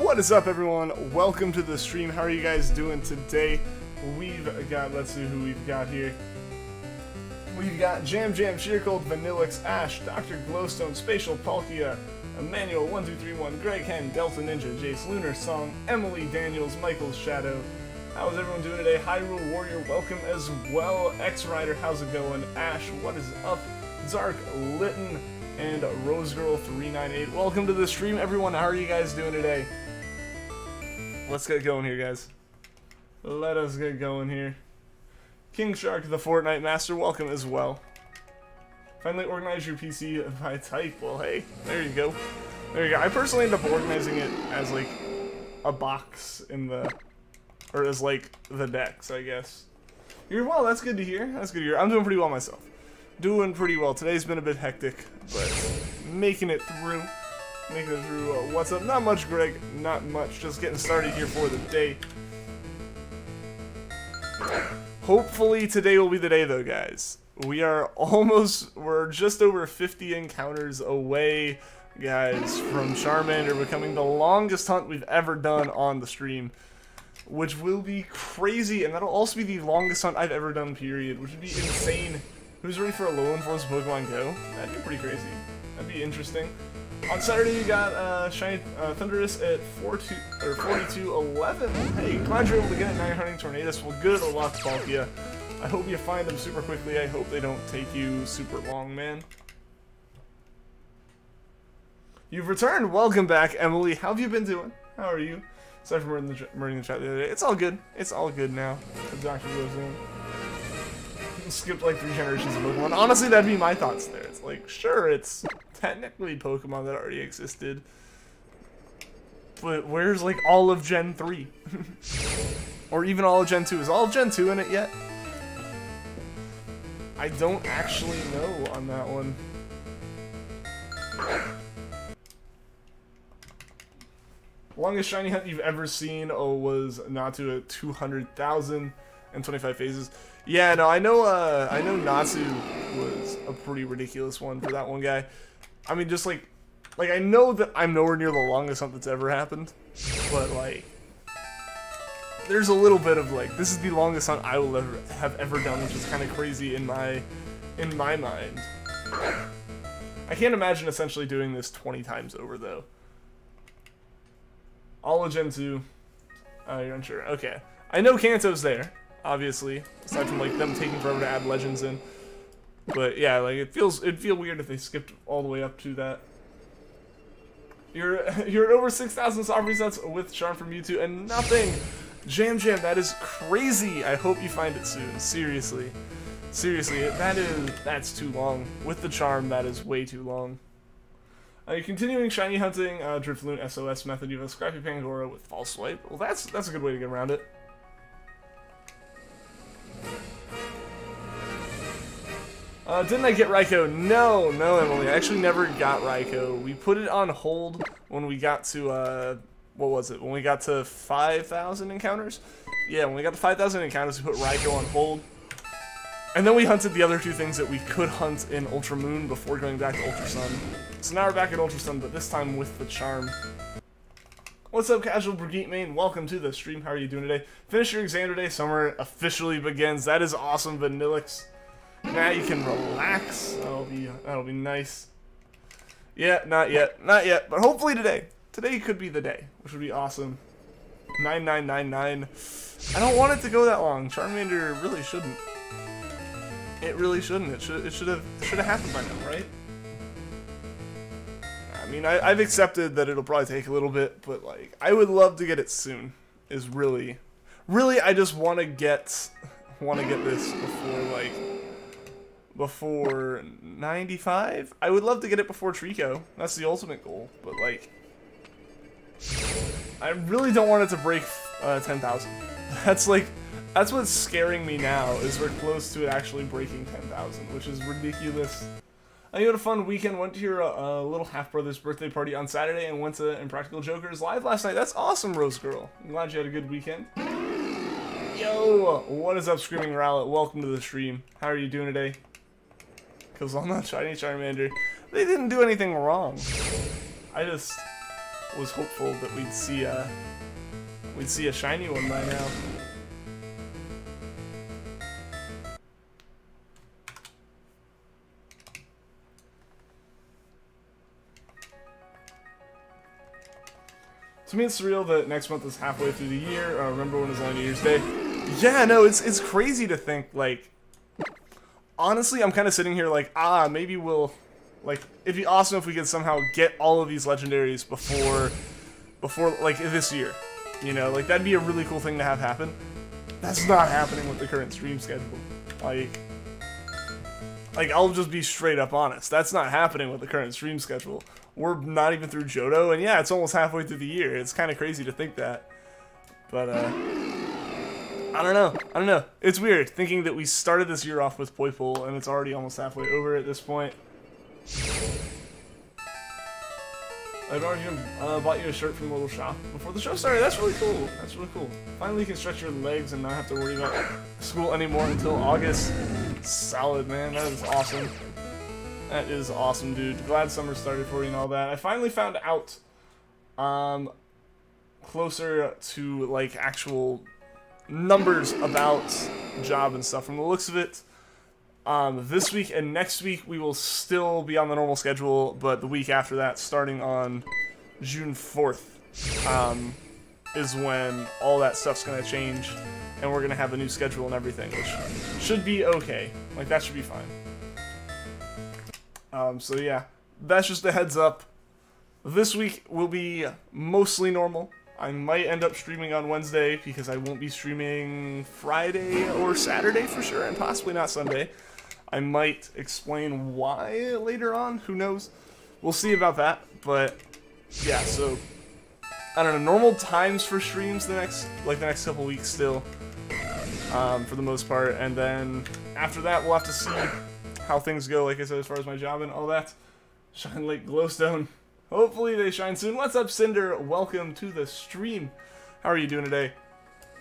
What is up, everyone? Welcome to the stream. How are you guys doing today? We've got, let's see who we've got here. We've got Jam, Sheercold, Vanillix, Ash, Dr. Glowstone, Spatial, Palkia, Emmanuel, 1231, Greg Hen, Delta Ninja, Jace, Lunar Song, Emily, Daniels, Michael's Shadow. How's everyone doing today? Hyrule Warrior, welcome as well. X-Rider, how's it going? Ash, what is up? Zark, Litton, and RoseGirl398. Welcome to the stream, everyone. How are you guys doing today? Let's get going here, guys. Let us get going here. King Shark, the Fortnite Master, welcome as well. Finally organize your PC by type. Well, hey, there you go. There you go. I personally end up organizing it as, like, a box in the... or as, like, the decks, I guess. You're well, that's good to hear. That's good to hear. I'm doing pretty well myself. Doing pretty well. Today's been a bit hectic, but making it through. Making it through. What's up? Not much, Greg. Not much. Just getting started here for the day. Hopefully today will be the day, though, guys. We're just over 50 encounters away, guys, from Charmander becoming the longest hunt we've ever done on the stream. Which will be crazy, and that'll also be the longest hunt I've ever done, period. Which would be insane. Who's ready for Alolan Force Pokemon Go? That'd be pretty crazy. That'd be interesting. On Saturday, you got Shiny Thundurus at 4211. Hey, glad you're able to get it. Now you're hunting Tornadus. Well, good luck, Palkia. I hope you find them super quickly. I hope they don't take you super long, man. You've returned. Welcome back, Emily. How have you been doing? How are you? Sorry for murdering the chat the other day. It's all good. It's all good now. The doctor goes in. Skipped like 3 generations of Pokemon. Honestly, that'd be my thoughts there. It's like, sure, it's technically Pokemon that already existed, but where's like all of Gen 3? Or even all of Gen 2? Is all of Gen 2 in it yet? I don't actually know on that one. Longest shiny hunt you've ever seen was Natsu at 200,025 phases. Yeah, no, I know Natsu was a pretty ridiculous one for that one guy. I mean, just like I know that I'm nowhere near the longest hunt that's ever happened, but like, there's a little bit of like, this is the longest hunt I will have ever done, which is kind of crazy in my mind. I can't imagine essentially doing this 20 times over though. All of Gen 2. You're unsure. Okay. I know Kanto's there, obviously, aside from like them taking forever to add legends in. But yeah, like it'd feel weird if they skipped all the way up to that. You're at over 6,000 soft resets with Charm from Mewtwo and nothing. Jam, that is crazy. I hope you find it soon. Seriously, that's too long. With the Charm, that is way too long. You're continuing shiny hunting, Drifloon SOS method. You have a Scrappy Pangoro with False Swipe. Well, that's a good way to get around it. Didn't I get Raikou? No, Emily. I actually never got Raikou. We put it on hold when we got to, what was it? When we got to 5,000 encounters? Yeah, when we got to 5,000 encounters, we put Raikou on hold. And then we hunted the other 2 things that we could hunt in Ultra Moon before going back to Ultra Sun. So now we're back at Ultra Sun, but this time with the Charm. What's up, Casual Brigitte Main? Welcome to the stream. How are you doing today? Finish your exam today. Summer officially begins. That is awesome, Vanillix. Now you can relax. That'll be nice. Yeah, not yet, but hopefully today. Today could be the day, which would be awesome. 9999. I don't want it to go that long. Charmander really shouldn't. It really shouldn't. It should have happened by now, right? I mean, I've accepted that it'll probably take a little bit, but like, I would love to get it soon. Is really, I just want to get this before 95. I would love to get it before Treecko. That's the ultimate goal. But like, I really don't want it to break 10,000. That's what's scaring me now, is we're close to it actually breaking 10,000, which is ridiculous. You had a fun weekend, went to your little half-brother's birthday party on Saturday and went to Impractical Jokers live last night. That's awesome, Rose Girl. I'm glad you had a good weekend. Yo, what is up, Screaming Rowlet? Welcome to the stream. How are you doing today? Because I'm not Shiny Charmander. They didn't do anything wrong. was hopeful that we'd see a shiny one by now. To me, it's surreal that next month is halfway through the year. Remember when it was on New Year's Day? Yeah, no, it's crazy to think, like, honestly, I'm kind of sitting here like, maybe we'll, like, it'd be awesome if we could somehow get all of these legendaries before, like, this year. You know, like, that'd be a really cool thing to have happen. That's not happening with the current stream schedule. Like, I'll just be straight up honest. That's not happening with the current stream schedule. We're not even through Johto, and yeah, it's almost halfway through the year. It's kind of crazy to think that. But, I don't know. It's weird thinking that we started this year off with Poipole, and it's already almost halfway over at this point. I've already bought you a shirt from the little shop before the show started. That's really cool. That's really cool. Finally, you can stretch your legs and not have to worry about school anymore until August. Solid, man. That is awesome. That is awesome, dude. Glad summer started for you and all that. I finally found out, closer to, like, actual numbers about job and stuff. From the looks of it, this week and next week we will still be on the normal schedule, but the week after that, starting on June 4th, is when all that stuff's gonna change, and we're gonna have a new schedule and everything, which should be okay. Like, that should be fine. So yeah, that's just a heads up. This week will be mostly normal. I might end up streaming on Wednesday because I won't be streaming Friday or Saturday for sure, and possibly not Sunday. I might explain why later on, who knows. We'll see about that, but yeah, so I don't know, normal times for streams the next couple weeks still, for the most part, and then after that we'll have to see how things go, like I said, as far as my job and all that. Shine Lake Glowstone. Hopefully they shine soon. What's up, Cinder? Welcome to the stream. How are you doing today?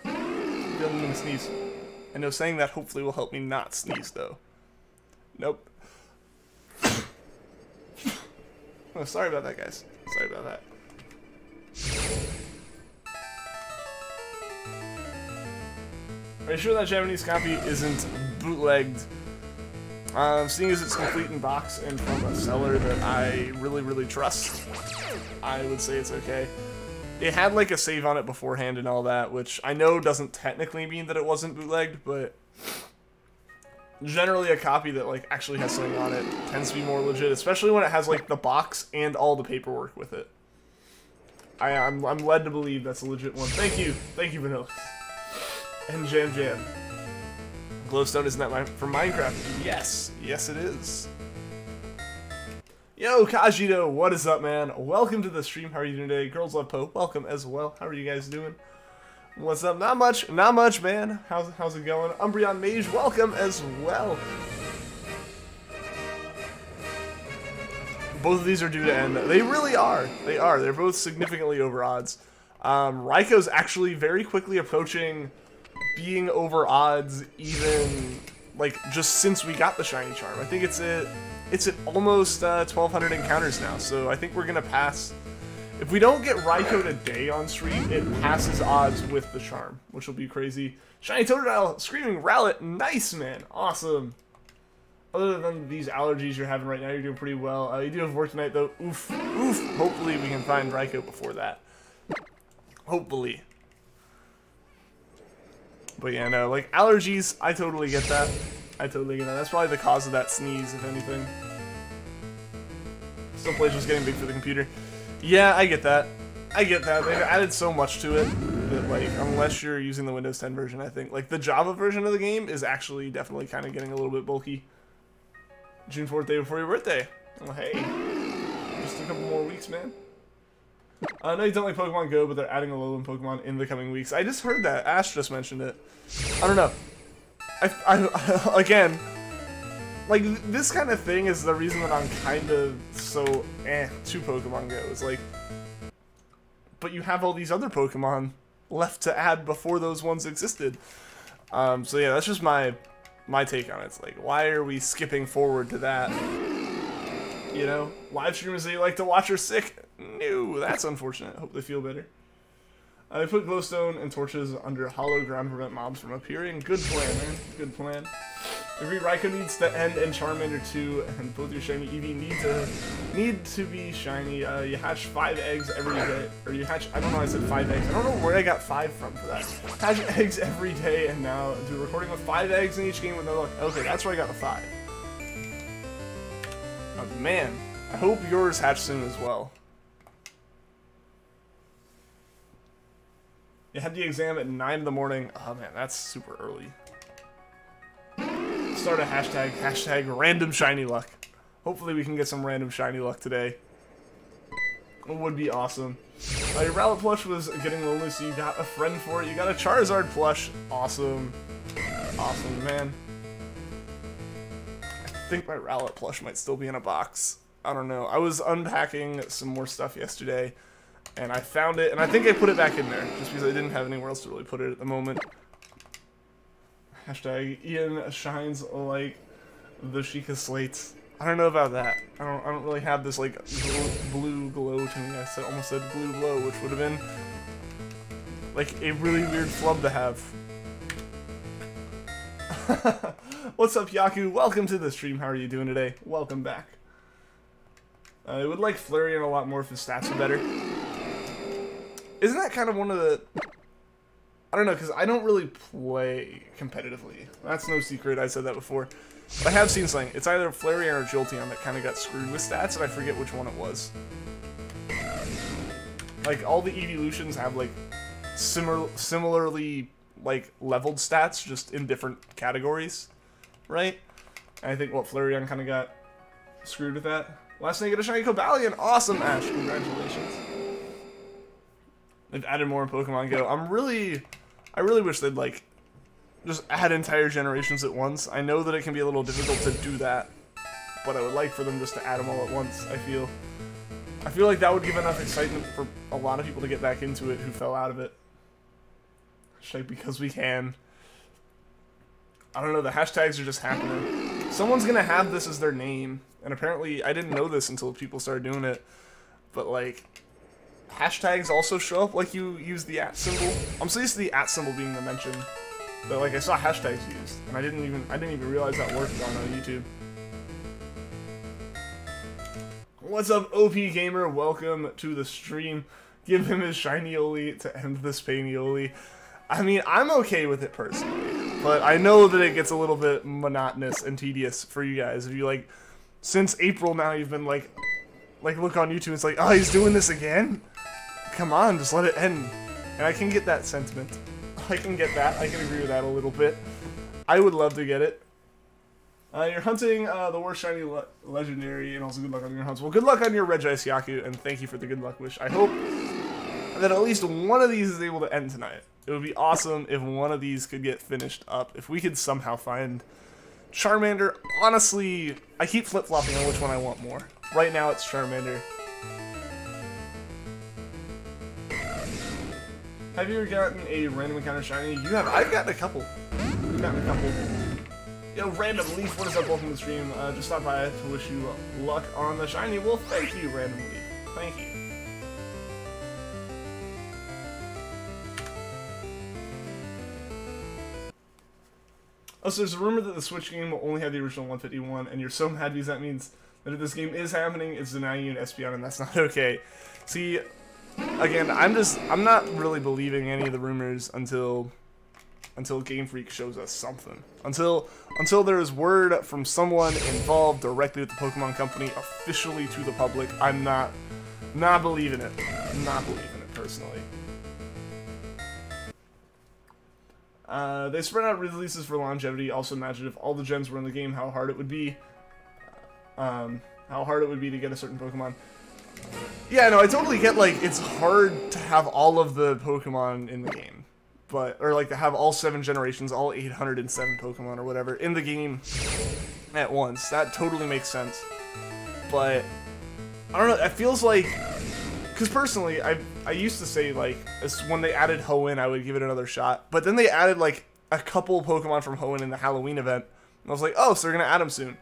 I'm gonna sneeze. I know saying that hopefully will help me not sneeze, though. Nope. Oh, sorry about that, guys. Sorry about that. Are you sure that Japanese copy isn't bootlegged? Seeing as it's complete in box and from a seller that I really trust, I would say it's okay. It had like a save on it beforehand and all that, which I know doesn't technically mean that it wasn't bootlegged, but generally a copy that like actually has something on it tends to be more legit, especially when it has like the box and all the paperwork with it. I'm led to believe that's a legit one. Thank you, Vanilla. And Jam. Glowstone, isn't that from Minecraft? Yes, yes it is. Yo, Kajito, what is up, man? Welcome to the stream. How are you doing today? Girls Love Poe, welcome as well. How are you guys doing? What's up? Not much, man. How's it going? Umbreon Mage, welcome as well. Both of these are due to end. They really are. They are. They're both significantly over odds. Raikou's actually very quickly approaching being over odds, even like just since we got the shiny charm. I think it's at almost 1,200 encounters now. So I think we're gonna pass. If we don't get Raikou today on stream, it passes odds with the charm, which will be crazy. Shiny Totodile, Screaming Rowlet, nice, man, awesome. Other than these allergies you're having right now, you're doing pretty well. You do have work tonight though. Oof. Hopefully we can find Raikou before that. Hopefully. But yeah, no, like, allergies, I totally get that. That's probably the cause of that sneeze, if anything. Still plays just getting big for the computer. Yeah, I get that. They've added so much to it that, like, unless you're using the Windows 10 version, I think, like, the Java version of the game is actually definitely kind of getting a little bit bulky. June 4th, day before your birthday. Oh, hey. Just a couple more weeks, man. I know you don't like Pokemon Go, but they're adding Alolan Pokemon in the coming weeks. I just heard that. Ash just mentioned it. I don't know. I again, like, this kind of thing is the reason that I'm kind of so to Pokemon Go. It's like, but you have all these other Pokemon left to add before those ones existed. So yeah, that's just my take on it. It's like, why are we skipping forward to that? You know, live streamers that you like to watch are sick. No, that's unfortunate. Hope they feel better. I put glowstone and torches under hollow ground to prevent mobs from appearing. Good plan, man. Good plan. Every Raikou needs to end, and Charmander too, and both your shiny Eevee need to be shiny. You hatch 5 eggs every day, or you hatch. I don't know. I said 5 eggs. I don't know where I got 5 from for that. Hatch eggs every day, and now do recording with 5 eggs in each game with no luck. Okay, that's where I got the 5. Oh man, I hope yours hatch soon as well. You had the exam at 9 in the morning. Oh man, that's super early. Start a hashtag random shiny luck. Hopefully we can get some random shiny luck today. It would be awesome. Your Rowlet plush was getting lonely, so you got a friend for it. You got a Charizard plush. Awesome. Awesome, man. I think my Rowlet plush might still be in a box. I don't know. I was unpacking some more stuff yesterday, and I found it, and I think I put it back in there, just because I didn't have anywhere else to really put it at the moment. Hashtag Ian shines like the Sheikah slates. I don't know about that. I don't really have this like blue glow to me. I almost said blue glow, which would have been like a really weird flub to have. What's up, Yaku? Welcome to the stream. How are you doing today? Welcome back. I would like Flareon a lot more if his stats are better. Isn't that kind of one of the... I don't know, because I don't really play competitively. That's no secret, I said that before. But I have seen something. It's either Flareon or Jolteon that kind of got screwed with stats, and I forget which one it was. Like, all the evolutions have, like, similarly, like, leveled stats, just in different categories, right? And I think, what, Flareon kind of got screwed with that. Last night, get a shiny Cobalion. Awesome, Ash. Congratulations. They've added more in Pokemon Go. I really wish they'd, like, just add entire generations at once. I know that it can be a little difficult to do that, but I would like for them just to add them all at once, I feel like that would give enough excitement for a lot of people to get back into it who fell out of it. Like, because we can. I don't know, the hashtags are just happening. Someone's gonna have this as their name, and apparently I didn't know this until people started doing it, but, like... hashtags also show up like you use the @ symbol. I'm so used to the @ symbol being the mention that like I saw hashtags used, and I didn't even realize that worked on YouTube. What's up, OP Gamer? Welcome to the stream. Give him his Shiny-Oli to end this Painioli. I mean, I'm okay with it personally, but I know that it gets a little bit monotonous and tedious for you guys. If you like, since April now, you've been like look on YouTube, it's like, oh, he's doing this again? Come on, just let it end. And I can get that sentiment. I can get that. I can agree with that a little bit. I would love to get it. You're hunting the worst shiny legendary, and also good luck on your hunts. Well, good luck on your Regice, Yaku, and thank you for the good luck wish. I hope that at least one of these is able to end tonight. It would be awesome if one of these could get finished up. If we could somehow find Charmander. Honestly, I keep flip-flopping on which one I want more. Right now, it's Charmander. Have you ever gotten a random encounter shiny? You have. I've gotten a couple. Yo, Random Leaf, what is up? Welcome to the stream. Just stop by to wish you luck on the shiny. Well, thank you, Random Leaf. Thank you. Oh, so there's a rumor that the Switch game will only have the original 151, and you're so mad because that means that if this game is happening, it's denying you an Espeon, and that's not okay. See, again, I'm not really believing any of the rumors until Game Freak shows us something. Until there is word from someone involved directly with the Pokemon Company officially to the public, I'm not believing it. I'm not believing it personally. They spread out releases for longevity. Also imagine if all the gens were in the game, how hard it would be. How hard it would be to get a certain Pokemon. Yeah, no, I totally get, like, it's hard to have all of the Pokemon in the game. Or, like, to have all 7 generations, all 807 Pokemon or whatever, in the game at once. That totally makes sense. But, I don't know, it feels like... Because personally, I used to say, like, when they added Hoenn, I would give it another shot. But then they added, like, a couple Pokemon from Hoenn in the Halloween event. And I was like, oh, so they're going to add them soon.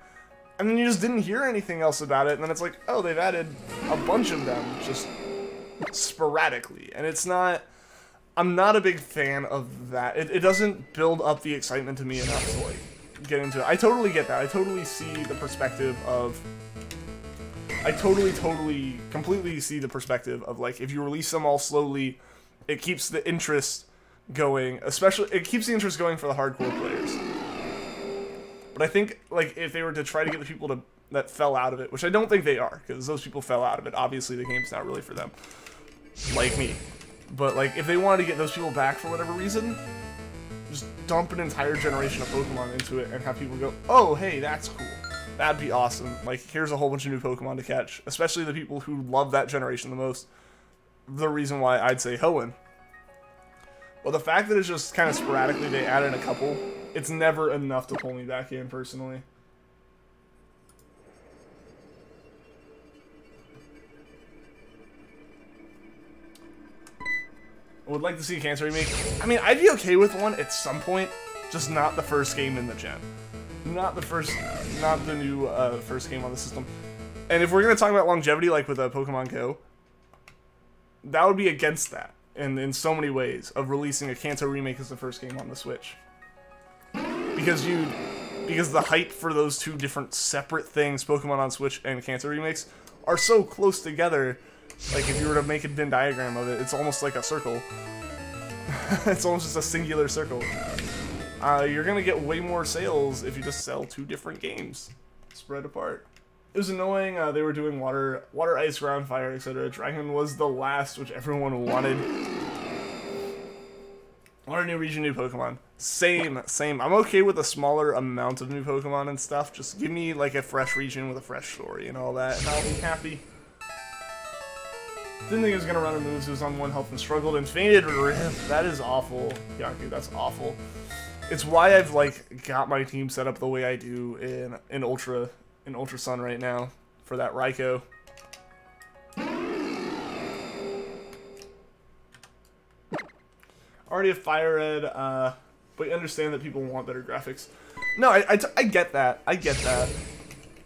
And then you just didn't hear anything else about it, and then it's like, oh, they've added a bunch of them, just sporadically. And it's not... I'm not a big fan of that. It doesn't build up the excitement to me enough to, like, get into it. I totally get that. I totally see the perspective of... I completely see the perspective of, like, if you release them all slowly, it keeps the interest going, especially, it keeps the interest going for the hardcore players. But I think, like, if they were to try to get the people that fell out of it, which I don't think they are, because those people fell out of it, obviously the game's not really for them, like me. But, like, if they wanted to get those people back for whatever reason, just dump an entire generation of Pokemon into it and have people go, oh, hey, that's cool. That'd be awesome. Like, here's a whole bunch of new Pokemon to catch, especially the people who love that generation the most. The reason why I'd say Hoenn. Well, the fact that it's just kind of sporadically they added a couple, it's never enough to pull me back in, personally. I would like to see a Cancer remake. I mean, I'd be okay with one at some point, just not the first game in the gen. Not the new first game on the system. And if we're going to talk about longevity, like with Pokemon Go, that would be against that. In so many ways, of releasing a Kanto remake as the first game on the Switch. Because the hype for those two different separate things, Pokemon on Switch and Kanto remakes, are so close together. Like, if you were to make a Venn diagram of it, it's almost like a circle. It's almost just a singular circle. You're gonna get way more sales if you just sell two different games spread apart. It was annoying. They were doing water, ice, ground, fire, etc. Dragon was the last, which everyone wanted. Or a new region, new Pokemon. Same. I'm okay with a smaller amount of new Pokemon and stuff. Just give me, like, a fresh region with a fresh story and all that, and I'll be happy. Didn't think he was gonna run out of moves. He was on 1 health and struggled and fainted. That is awful, Yaku. That's awful. It's why I've, like, got my team set up the way I do in Ultra Sun right now for that Raikou. Already have Fire Red, but you understand that people want better graphics. No, I get that. I get that.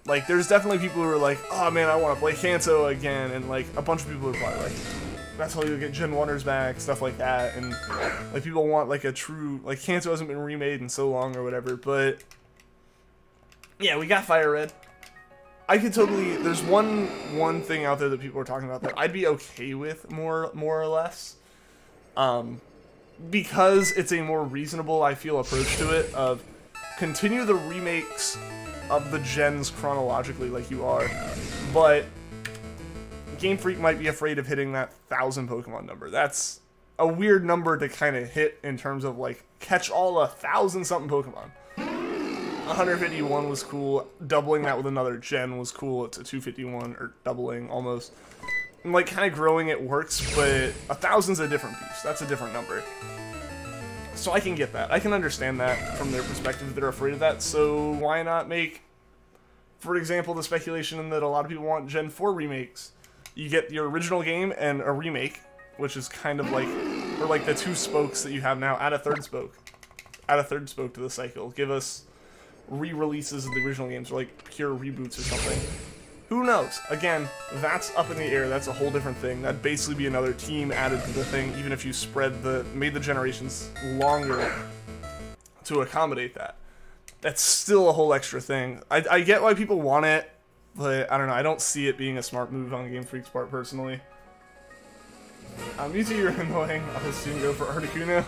Like, there's definitely people who are like, oh man, I want to play Kanto again, and like a bunch of people are probably like, that's how you get Gen 1ers back, stuff like that, and like people want like a true, like Kanto hasn't been remade in so long or whatever, but yeah, we got Fire Red. I could totally, there's one thing out there that people are talking about that I'd be okay with more or less, because it's a more reasonable, I feel, approach to it of continue the remakes of the gens chronologically like you are, but Game Freak might be afraid of hitting that 1,000 Pokemon number. That's a weird number to kind of hit in terms of like catch all 1,000-something Pokemon. 151 was cool. Doubling that with another gen was cool. It's a 251 or doubling almost. And like kind of growing it works, but 1,000's a different beast. That's a different number. So I can get that. I can understand that from their perspective. They're afraid of that. So why not make, for example, the speculation that a lot of people want Gen 4 remakes. You get your original game and a remake, which is kind of like, or like the 2 spokes that you have now. Add a third spoke. Add a third spoke to the cycle. Give us re-releases of the original games, or like pure reboots or something. Who knows? Again, that's up in the air. That's a whole different thing. That'd basically be another team added to the thing, even if you made the generations longer to accommodate that. That's still a whole extra thing. I get why people want it, but I don't know. I don't see it being a smart move on Game Freak's part, personally. Mewtwo, you're annoying. I'll soon go for Articuno.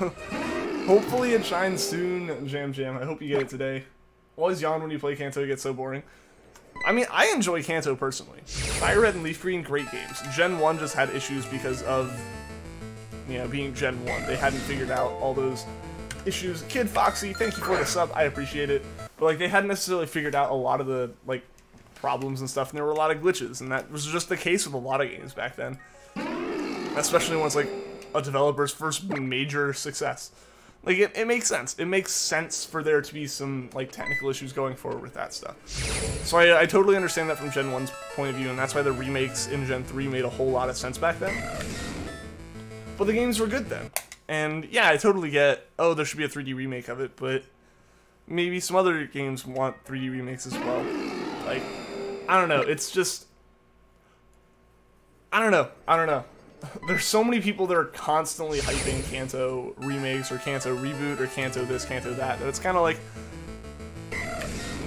Hopefully it shines soon, Jam. I hope you get it today. Always yawn when you play Kanto, it gets so boring. I mean, I enjoy Kanto personally. Fire Red and Leafgreen, great games. Gen 1 just had issues because of, you know, being Gen 1. They hadn't figured out all those issues. Kid Foxy, thank you for the sub, I appreciate it. But, like, they hadn't necessarily figured out a lot of the, like, problems and stuff, and there were a lot of glitches, and that was just the case with a lot of games back then. Especially when it's, like, a developer's first major success. Like, it makes sense. It makes sense for there to be some, like, technical issues going forward with that stuff. So I totally understand that from Gen 1's point of view, and that's why the remakes in Gen 3 made a whole lot of sense back then. But the games were good then. And, yeah, I totally get, oh, there should be a 3D remake of it, but maybe some other games want 3D remakes as well. Like, I don't know. It's just... I don't know. There's so many people that are constantly hyping Kanto remakes or Kanto reboot or Kanto this, Kanto that it's kind of like,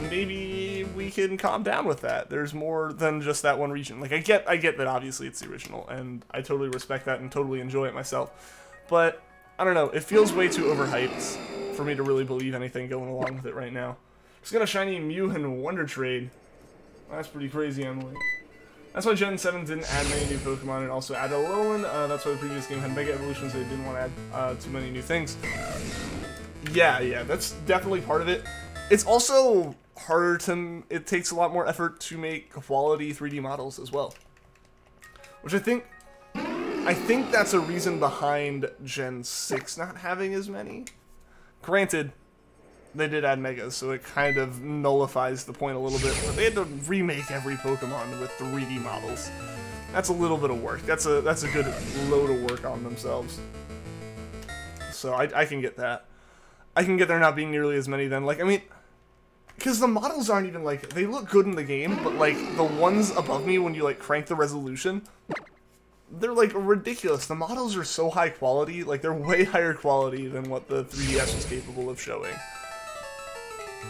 maybe we can calm down with that. There's more than just that one region. Like, I get that obviously it's the original, and I totally respect that and totally enjoy it myself. But, I don't know, it feels way too overhyped for me to really believe anything going along with it right now. Just got a shiny Mew and Wonder Trade. That's pretty crazy, Emily. That's why Gen 7 didn't add many new Pokemon and also add Alolan. That's why the previous game had Mega Evolutions, so they didn't want to add too many new things. Yeah, that's definitely part of it. It's also harder to... It takes a lot more effort to make quality 3D models as well. Which I think that's a reason behind Gen 6 not having as many. Granted, they did add Megas, so it kind of nullifies the point a little bit, but they had to remake every Pokemon with 3D models. That's a little bit of work. That's a good load of work on themselves. So I can get that. I can get there not being nearly as many then. Like, I mean, because the models aren't even, like, they look good in the game, but, like, the ones above me, when you, like, crank the resolution, they're, like, ridiculous. The models are so high quality, like, they're way higher quality than what the 3DS was capable of showing.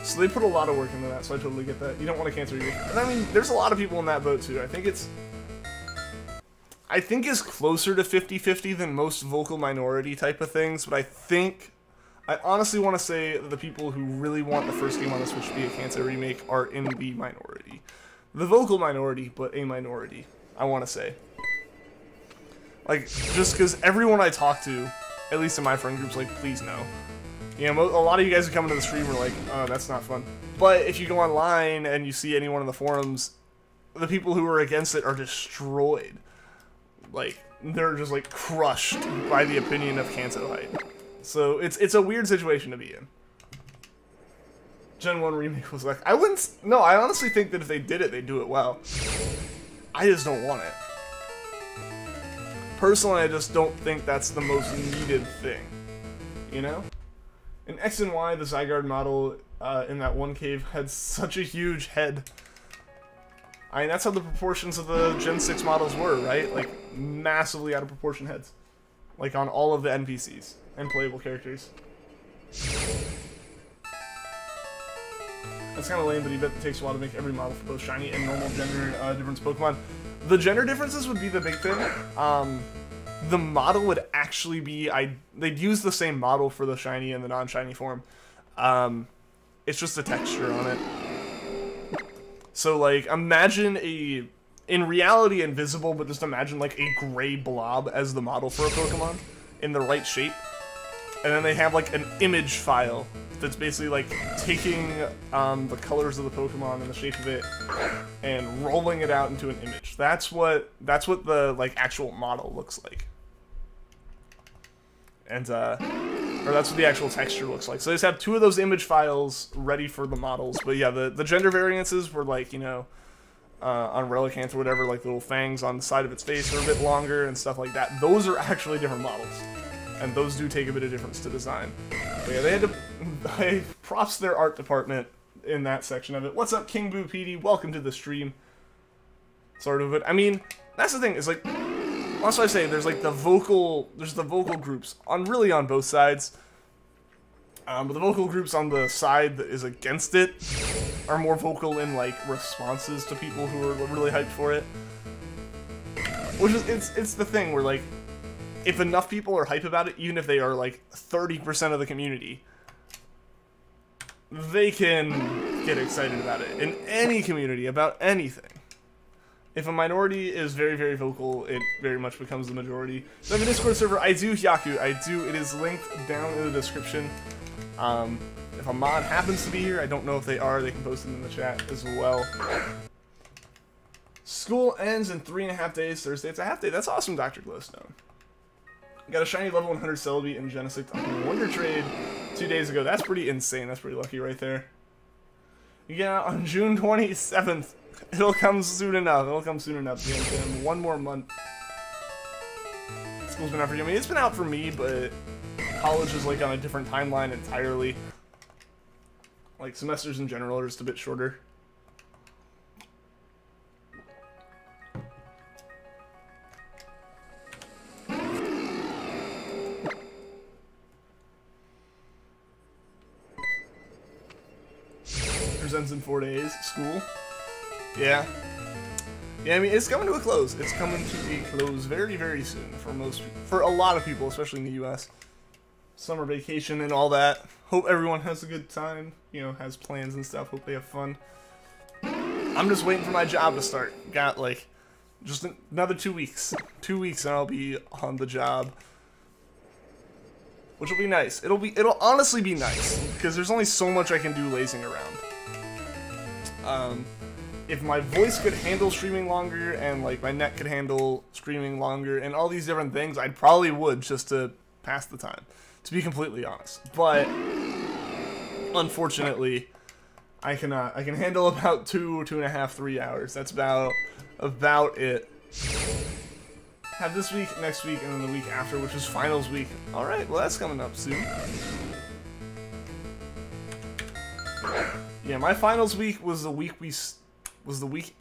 So they put a lot of work into that, so I totally get that. You don't want to cancel your... And I mean, there's a lot of people in that boat, too. I think it's closer to 50-50 than most vocal minority type of things, but I honestly want to say that the people who really want the first game on the Switch to be a Kanto remake are in the minority. The vocal minority, but a minority, I want to say. Like, just because everyone I talk to, at least in my friend groups, like, please no. You know, a lot of you guys who come into the stream are like, oh, that's not fun. But if you go online and you see anyone in the forums, the people who are against it are destroyed. Like, they're just, like, crushed by the opinion of Kanto hype. So, it's a weird situation to be in. Gen 1 remake was like, I honestly think that if they did it, they'd do it well. I just don't want it. Personally, I just don't think that's the most needed thing. You know? In X and Y, the Zygarde model in that one cave had such a huge head. I mean, that's how the proportions of the Gen 6 models were, right? Like, massively out of proportion heads. Like, on all of the NPCs and playable characters. That's kind of lame, but you bet it takes a while to make every model for both shiny and normal gender difference Pokemon. The gender differences would be the big thing. The model would actually be... They'd use the same model for the shiny and the non-shiny form. It's just a texture on it. So, like, imagine in reality invisible, but just imagine, like, a gray blob as the model for a Pokemon in the right shape. And then they have, like, an image file that's basically, like, taking the colors of the Pokemon and the shape of it and rolling it out into an image. That's what the, like, actual model looks like. And, or that's what the actual texture looks like. So they just have two of those image files ready for the models. But yeah, the gender variances were, like, you know, on Relicanth or whatever, like, little fangs on the side of its face are a bit longer and stuff like that. Those are actually different models. And those do take a bit of difference to design. But yeah, they had to... props to their art department in that section of it. What's up, King Boo PD? Welcome to the stream. Sort of it. I mean, that's the thing, is like... That's why I say there's like the vocal groups really on both sides. But the vocal groups on the side that is against it are more vocal in like responses to people who are really hyped for it. Which is, it's the thing where like, if enough people are hype about it, even if they are like 30% of the community, they can get excited about it in any community about anything. If a minority is very, very vocal, it very much becomes the majority. So I have a Discord server. I do, Hyaku. I do. It is linked down in the description. If a mod happens to be here, I don't know if they are. They can post it in the chat as well. School ends in 3.5 days. Thursday, it's a half day. That's awesome, Dr. Glowstone. Got a shiny level 100 Celebi and Genesect on Wonder Trade 2 days ago. That's pretty insane. That's pretty lucky right there. You get out on June 27th. It'll come soon enough. It'll come soon enough. In 1 more month. School's been out for you. I mean, it's been out for me, but college is like on a different timeline entirely. Like semesters in general are just a bit shorter. ends in 4 days. School. Yeah. Yeah, I mean, it's coming to a close. It's coming to a close very, very soon for a lot of people, especially in the U.S. Summer vacation and all that. Hope everyone has a good time, you know, has plans and stuff. Hope they have fun. I'm just waiting for my job to start. Got, like, just another 2 weeks. 2 weeks and I'll be on the job. Which will be nice. It'll honestly be nice, because there's only so much I can do lazing around. If my voice could handle streaming longer, and like my neck could handle streaming longer, and all these different things, I probably would, just to pass the time, to be completely honest. But unfortunately, I cannot. I can handle about 2.5, 3 hours. That's about it. Have this week, next week, and then the week after, which is finals week. All right, well that's coming up soon. Yeah, my finals week was the week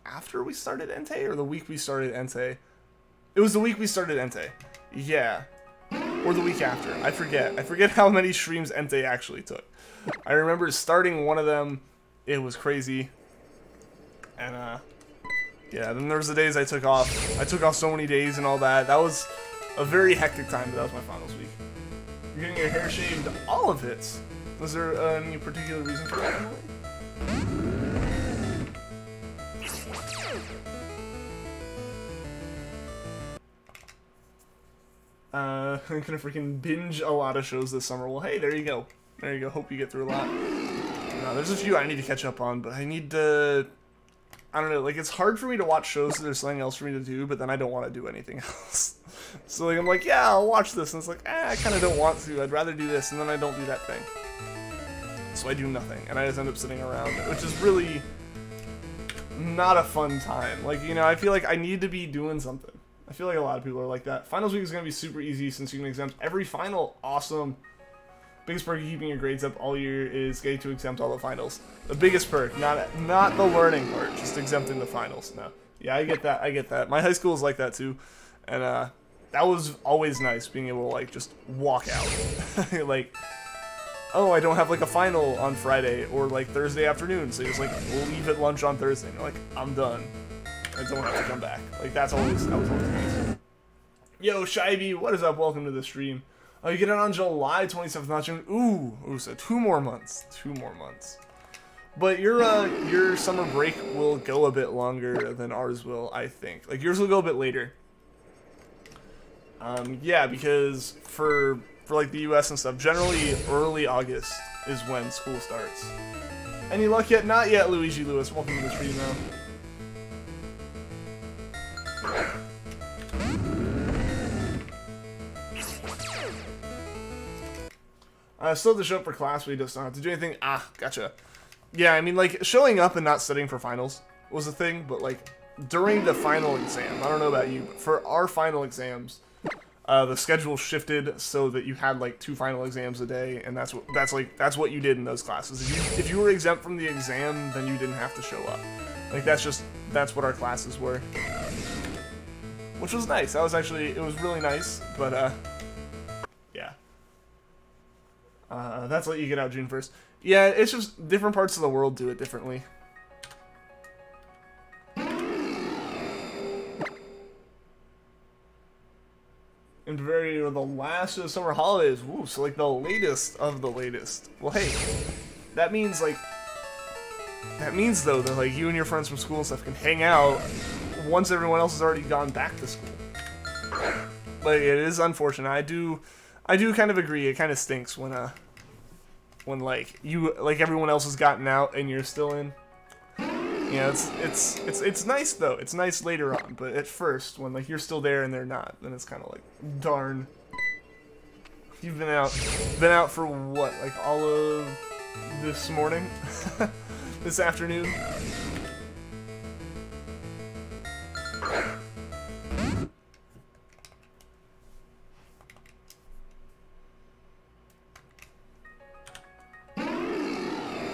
after we started Entei, or the week we started Entei? It was the week we started Entei. Yeah. Or the week after. I forget. I forget how many streams Entei actually took. I remember starting one of them. It was crazy. And, yeah, then there was the days I took off. I took off so many days and all that. That was a very hectic time, but that was my finals week. You're getting your hair shaved? All of it. Was there any particular reason for that? I'm gonna freaking binge a lot of shows this summer. Well, hey, there you go. There you go. Hope you get through a lot. There's a few I need to catch up on, but I need to... I don't know, like, it's hard for me to watch shows, so there's something else for me to do, but then I don't want to do anything else. So, like, I'm like, yeah, I'll watch this, and it's like, I kind of don't want to. I'd rather do this, and then I don't do that thing. So I do nothing, and I just end up sitting around, which is really not a fun time. Like, you know, I feel like I need to be doing something. I feel like a lot of people are like that. Finals week is going to be super easy since you can exempt every final. Awesome. Biggest perk of keeping your grades up all year is getting to exempt all the finals. The biggest perk, not the learning part, just exempting the finals. No. Yeah, I get that. I get that. My high school is like that too. And that was always nice, being able to, like, just walk out. Like, oh, I don't have, like, a final on Friday or, like, Thursday afternoon, so you just, like, leave at lunch on Thursday. And you're like, I'm done. I don't have to come back. Like, that was always nice. Yo, Shivey, what is up? Welcome to the stream. Oh, you get it on July 27th, not June. Ooh, so 2 more months. 2 more months. But your summer break will go a bit longer than ours will, I think. Like, yours will go a bit later. Yeah, because for like the US and stuff, generally early August is when school starts. Any luck yet? Not yet, Luigi Lewis. Welcome to the stream now. Still have to show up for class, but you just don't have to do anything. Ah, gotcha. Yeah, I mean, like, showing up and not studying for finals was a thing, but, like, during the final exam, I don't know about you, but for our final exams, the schedule shifted so that you had, like, 2 final exams a day, and that's what you did in those classes. If you were exempt from the exam, then you didn't have to show up. Like, that's what our classes were. Which was nice. It was really nice, but, yeah. That's what you get out June 1st. Yeah, it's just different parts of the world do it differently. In Bavaria, the last of the summer holidays. Woo, so like the latest of the latest. Well, hey, that means though that like you and your friends from school and stuff can hang out once everyone else has already gone back to school. Like, it is unfortunate. I do kind of agree. It kind of stinks when like everyone else has gotten out and you're still in. You know, it's nice though. It's nice later on, but at first, when like you're still there and they're not, then it's kind of like, darn. You've been out for what, like all of this morning, this afternoon.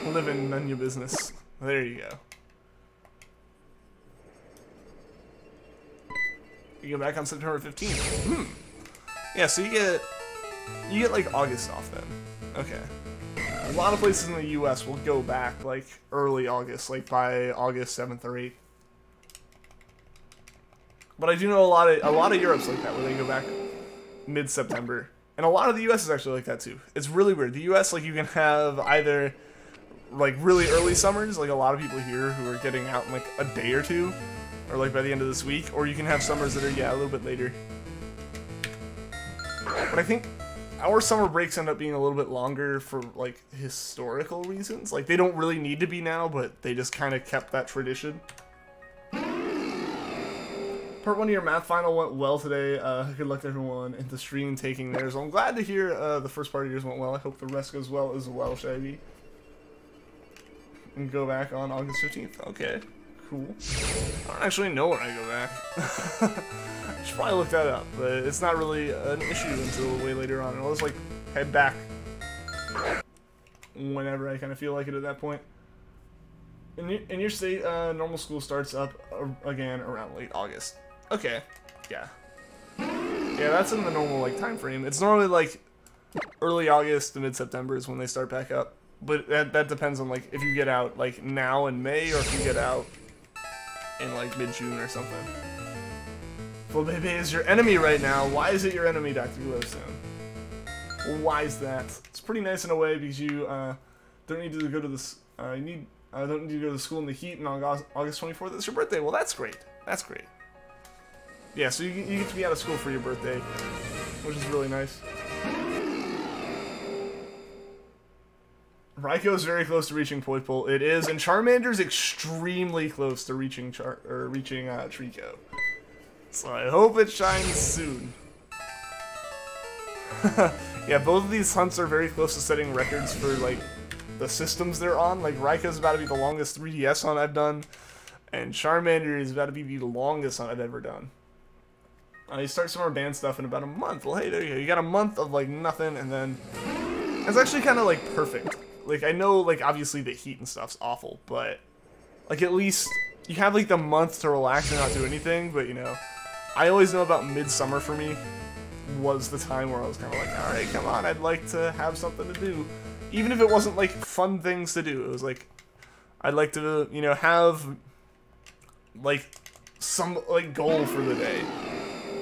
Living, none your business. There you go. You go back on September 15th. Yeah, so you get like August off then. Okay. A lot of places in the U.S. will go back like early August, like by August 7th or 8th. But I do know a lot of Europe's like that, where they go back mid-September. And a lot of the U.S. is actually like that too. It's really weird. The U.S., like, you can have either like really early summers, like a lot of people here who are getting out in like a day or two, or like by the end of this week, or you can have summers that are, yeah, a little bit later. But I think our summer breaks end up being a little bit longer for like historical reasons. Like, they don't really need to be now, but they just kind of kept that tradition. Part 1 of your math final went well today. Good luck to everyone in the stream taking theirs. I'm glad to hear the first part of yours went well. I hope the rest goes well as well, Shaggy. And go back on August 15th. Okay, cool. I don't actually know when I go back. I should probably look that up, but it's not really an issue until way later on. I'll just like head back whenever I kind of feel like it at that point. In your state, normal school starts up again around late August. Okay, yeah. Yeah, that's in the normal, like, time frame. It's normally, like, early August to mid-September is when they start back up. But that depends on, like, if you get out, like, now in May, or if you get out in, like, mid-June or something. Flabebe is your enemy right now. Why is it your enemy, Dr. Glowstone? Why is that? It's pretty nice in a way, because you, don't need to go to this, don't need to go to school in the heat on August 24th. It's your birthday. Well, that's great. That's great. Yeah, so you get to be out of school for your birthday, which is really nice. Raikou is very close to reaching Poipole. It is, and Charmander's extremely close to reaching Treecko. So I hope it shines soon. Yeah, both of these hunts are very close to setting records for, like, the systems they're on. Like, Raikou's about to be the longest 3DS hunt I've done, and Charmander is about to be the longest hunt I've ever done. You start summer band stuff in about a month. Well, hey, there you go. You got a month of, like, nothing, and then it's actually kind of, like, perfect. Like, I know, like, obviously the heat and stuff's awful, but, like, at least you have, like, the month to relax and not do anything. But, you know, I always know about midsummer for me was the time where I was kind of like, all right, come on, I'd like to have something to do. Even if it wasn't, like, fun things to do. It was, like, I'd like to, you know, have, like, some, like, goal for the day.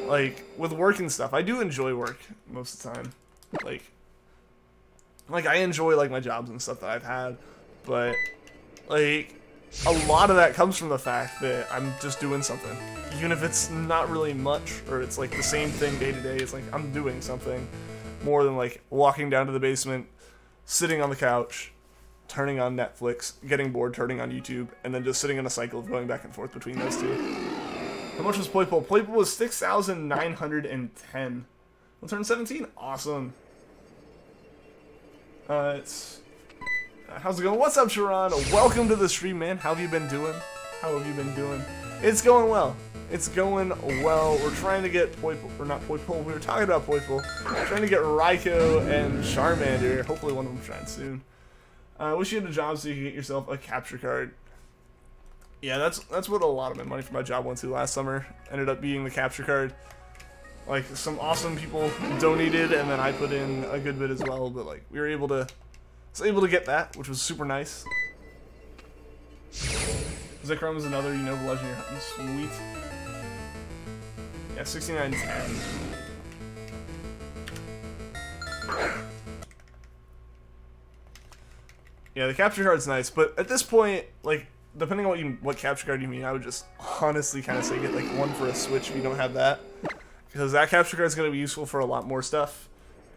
Like, with work and stuff, I do enjoy work most of the time. Like, I enjoy, like, my jobs and stuff that I've had. But, like, a lot of that comes from the fact that I'm just doing something. Even if it's not really much, or it's, like, the same thing day to day, it's like, I'm doing something more than, like, walking down to the basement, sitting on the couch, turning on Netflix, getting bored, turning on YouTube, and then just sitting in a cycle of going back and forth between those two. How much was Poipole? Poipole was 6,910. We'll turn 17? Awesome. How's it going? What's up, Sharon? Welcome to the stream, man. How have you been doing? How have you been doing? It's going well. It's going well. We're trying to get Poipole, or not Poipole, we were talking about Poipole. We're trying to get Raikou and Charmander. Hopefully one of them shines soon. Wish you had a job so you could get yourself a capture card. Yeah, that's what a lot of my money for my job went to last summer. Ended up being the capture card. Like, some awesome people donated, and then I put in a good bit as well. But, like, we were able to get that, which was super nice. Zekrom is another Unova Legend. Sweet. Yeah, 6910. Yeah, the capture card's nice, but at this point, like, depending on what capture card you mean, I would just honestly kind of say get, like, one for a Switch if you don't have that. Because that capture card is going to be useful for a lot more stuff,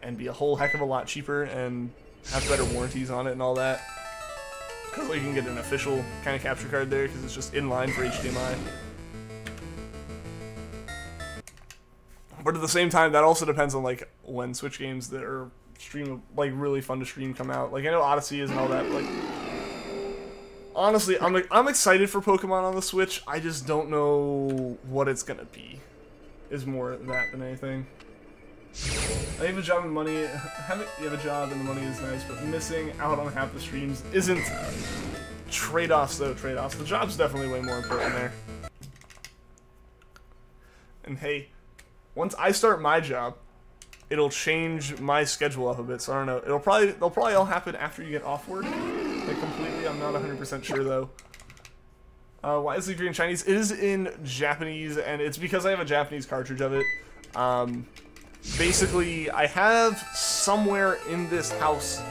and be a whole heck of a lot cheaper, and have better warranties on it and all that. Because, like, you can get an official kind of capture card there, because it's just in line for HDMI. But at the same time, that also depends on, like, when Switch games that are really fun to stream come out. Like, I know Odyssey is and all that, but, like, honestly, I'm excited for Pokemon on the Switch. I just don't know what it's gonna be. Is more that than anything. I have a job and money. You have a job and the money is nice, but missing out on half the streams isn't. Trade-offs, though. Trade-offs. The job's definitely way more important there. And hey, once I start my job, it'll change my schedule up a bit. So I don't know. They'll probably all happen after you get off work. Like completely. I'm not 100% sure though. Why is Leafgreen Chinese? It is in Japanese, and it's because I have a Japanese cartridge of it. Basically, I have somewhere in this house,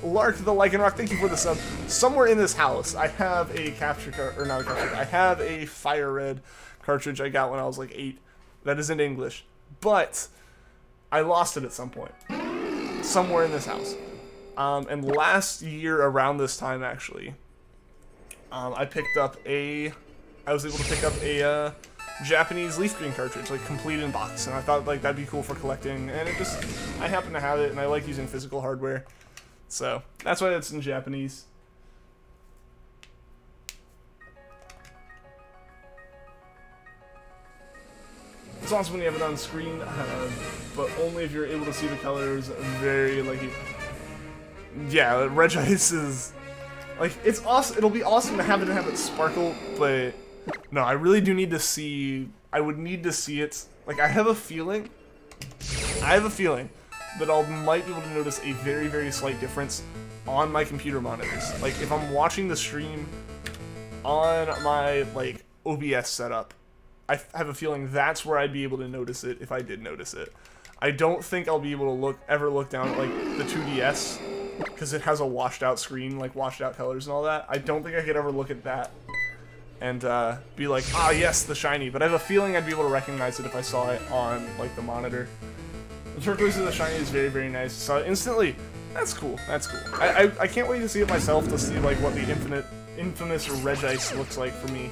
Lark the Lycanroc, thank you for the sub. Somewhere in this house, I have a I have a Fire Red cartridge I got when I was like 8. That is in English, but I lost it at some point. Somewhere in this house. And last year around this time, actually, I was able to pick up a Japanese Leafgreen cartridge, like complete in box, and I thought like that'd be cool for collecting, and I happen to have it, and I like using physical hardware, so that's why it's in Japanese. It's awesome when you have it on screen, but only if you're able to see the colors very, like, yeah, Regice is, like, it's awesome. It'll be awesome to have it sparkle, but no, I really do need to see, I would need to see it. Like, I have a feeling that I might be able to notice a very, very slight difference on my computer monitors. Like, if I'm watching the stream on my, like, OBS setup, I have a feeling that's where I'd be able to notice it if I did notice it. I don't think I'll be able to ever look down at, like, the 2DS, because it has a washed out screen, like washed out colors and all that. I don't think I could ever look at that and be like, ah yes, the shiny, but I have a feeling I'd be able to recognize it if I saw it on, like, the monitor. The turquoise of the shiny is very, very nice. Saw it instantly. That's cool. That's cool. I can't wait to see it myself to see, like, what the infamous Regice looks like for me.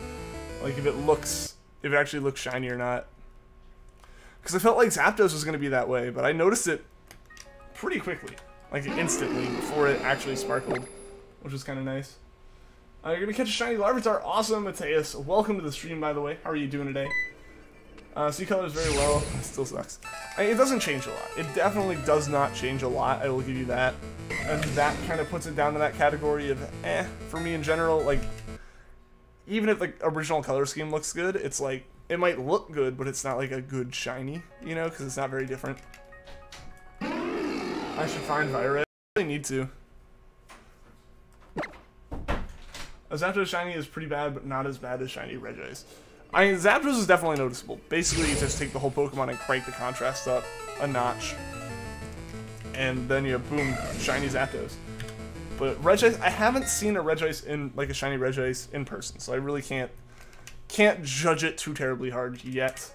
Like, if it actually looks shiny or not. Because I felt like Zapdos was going to be that way, but I noticed it pretty quickly. Like, instantly, before it actually sparkled, which was kind of nice. You're going to catch a shiny Larvitar. Awesome, Mateus. Welcome to the stream, by the way. How are you doing today? See colors very well. It still sucks. I mean, it doesn't change a lot. It definitely does not change a lot. I will give you that. And that kind of puts it down to that category of for me in general. Like, even if the original color scheme looks good, it's like, it might look good, but it's not like a good shiny, you know, because it's not very different. I should find Violet. I really need to. A Zapdos shiny is pretty bad, but not as bad as shiny Regice. I mean, Zapdos is definitely noticeable. Basically, you just take the whole Pokemon and crank the contrast up a notch. And then you boom, shiny Zapdos. But Regice, I haven't seen a Regice in, like, a shiny Regice in person, so I really can't judge it too terribly hard yet.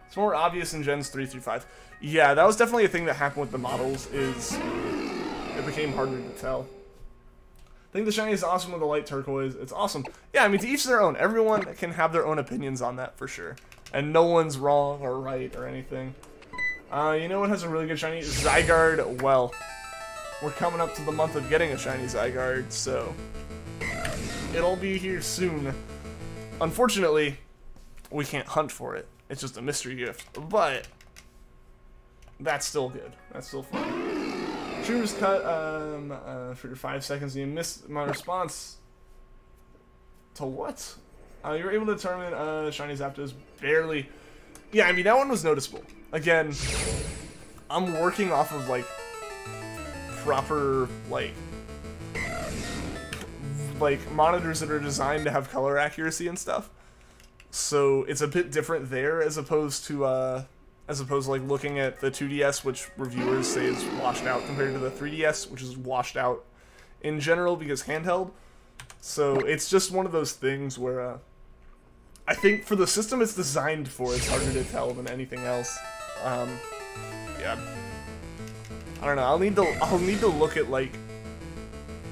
It's more obvious in Gens 3 through 5. Yeah, that was definitely a thing that happened with the models, is it became harder to tell. I think the shiny is awesome with the light turquoise. It's awesome. Yeah, I mean, to each their own. Everyone can have their own opinions on that, for sure. And no one's wrong or right or anything. You know what has a really good shiny? Zygarde. Well, we're coming up to the month of getting a shiny Zygarde, so it'll be here soon. Unfortunately, we can't hunt for it. It's just a mystery gift, but that's still good. That's still fun. Shooter's cut for 5 seconds, and you missed my response to what? You were able to determine shiny Zapdos barely. Yeah, I mean, that one was noticeable. Again, I'm working off of, like, proper, like monitors that are designed to have color accuracy and stuff. So it's a bit different there as opposed to like looking at the 2DS, which reviewers say is washed out compared to the 3DS, which is washed out in general because handheld. So it's just one of those things where I think for the system it's designed for, it's harder to tell than anything else. Yeah. I don't know. I'll need to look at, like,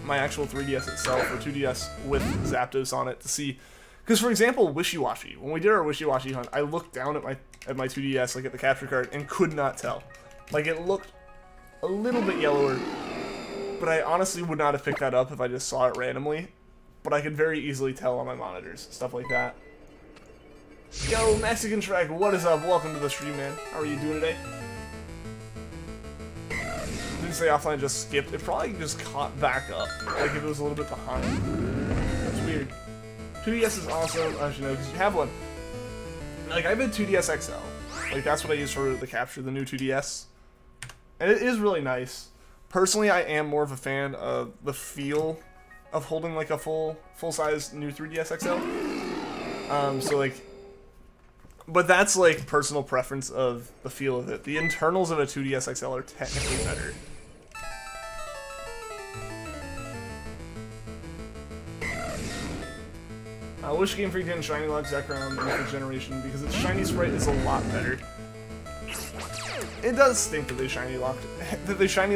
my actual 3DS itself or 2DS with Zapdos on it to see. Because, for example, Wishiwashi. When we did our Wishiwashi hunt, I looked down at my 2DS, like at the capture card, and could not tell. Like, it looked a little bit yellower, but I honestly would not have picked that up if I just saw it randomly. But I could very easily tell on my monitors, stuff like that. Yo, Mexican Shrek, what is up? Welcome to the stream, man. How are you doing today? Didn't say offline, just skipped. It probably just caught back up, like if it was a little bit behind. That's weird. 2DS is awesome, actually no, because you have one. Like, I have a 2DS XL. Like, that's what I use for the capture, the new 2DS. And it is really nice. Personally, I am more of a fan of the feel of holding like a full-size new 3DS XL. So like, but that's like personal preference of the feel of it. The internals of a 2DS XL are technically better. I wish Game Freak didn't shiny lock Zekrom in the generation because its shiny sprite is a lot better. It does stink that they shiny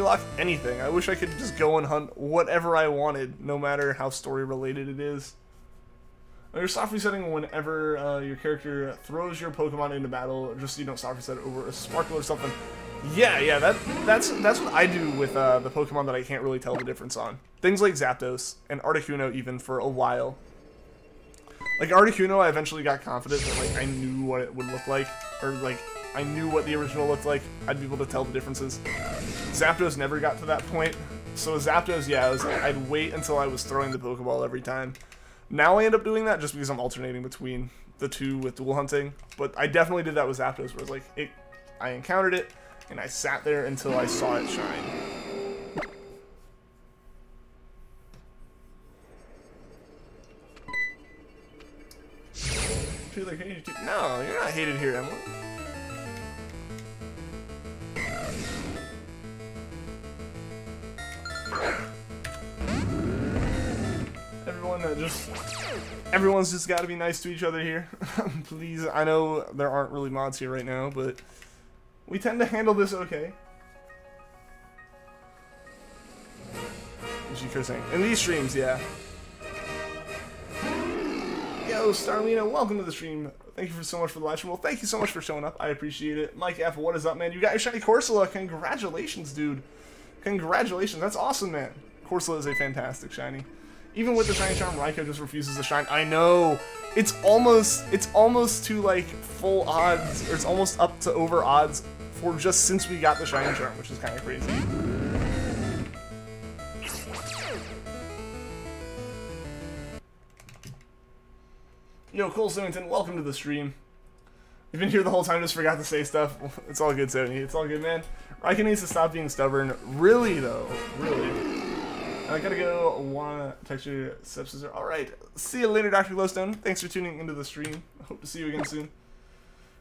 lock anything. I wish I could just go and hunt whatever I wanted, no matter how story related it is. Your soft resetting whenever your character throws your Pokemon into battle, just so you don't soft reset over a Sparkle or something. Yeah, that's what I do with the Pokemon that I can't really tell the difference on. Things like Zapdos and Articuno even for a while. Like Articuno, I eventually got confident that like I knew what it would look like, or like I knew what the original looked like. I'd be able to tell the differences. Zapdos never got to that point. So Zapdos, yeah, I'd wait until I was throwing the Pokeball every time. Now I end up doing that just because I'm alternating between the two with dual hunting. But I definitely did that with Zapdos, where it was like I encountered it and I sat there until I saw it shine. No, you're not hated here, Emily. Everyone's just got to be nice to each other here. Please, I know there aren't really mods here right now, but we tend to handle this okay. In these streams, yeah. Yo, Starlina, welcome to the stream. Thank you so much for the live stream. Well, thank you so much for showing up. I appreciate it. Mike F, what is up, man? You got your shiny Corsola. Congratulations, dude. Congratulations. That's awesome, man. Corsola is a fantastic shiny. Even with the shiny charm, Raikou just refuses to shine. I know. It's almost to like full odds, or it's almost up to over odds for just since we got the shiny charm, which is kind of crazy. Yo, Cole Symington, welcome to the stream. You've been here the whole time, just forgot to say stuff. It's all good, Sony. It's all good, man. Raikou needs to stop being stubborn. Really, though. Really. I gotta go. Wanna text your stepsister. Alright. See you later, Dr. Glowstone. Thanks for tuning into the stream. Hope to see you again soon.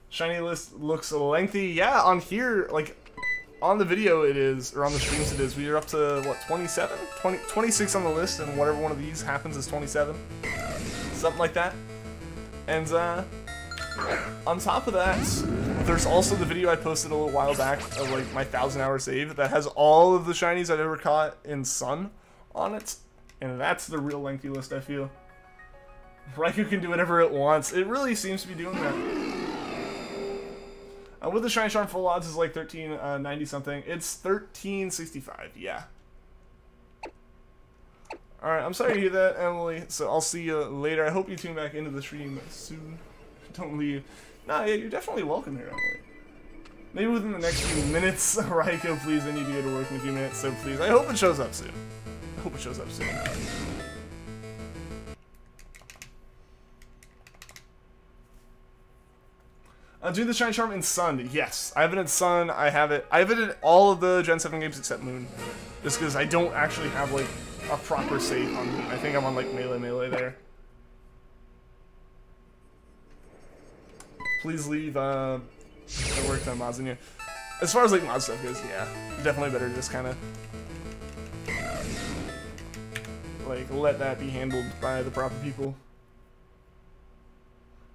Shiny list looks lengthy. Yeah, on here, like, on the video it is, or on the streams it is. We are up to, what, 27? 26 on the list, and whatever one of these happens is 27. Something like that. And, on top of that, there's also the video I posted a little while back of, like, my 1,000-hour save that has all of the shinies I've ever caught in Sun on it. And that's the real lengthy list, I feel. Raikou can do whatever it wants. It really seems to be doing that. With the Shiny Charm, full odds is like 1390 something. It's 1365, yeah. Alright, I'm sorry to hear that, Emily. So I'll see you later. I hope you tune back into the stream soon. Don't leave. Nah, yeah, you're definitely welcome here, Emily. Maybe within the next few minutes. Raikou, please, I need to go to work in a few minutes, so please. I hope it shows up soon. I hope it shows up soon. Do the Shiny Charm in Sun. Yes, I have it in Sun. I have it in all of the Gen 7 games except Moon. Just because I don't actually have, like, a proper save on Moon. I think I'm on, like, Melee there. Please leave, the work on mods in here. As far as, like, mod stuff goes, yeah. Definitely better to just kind of, like, let that be handled by the proper people.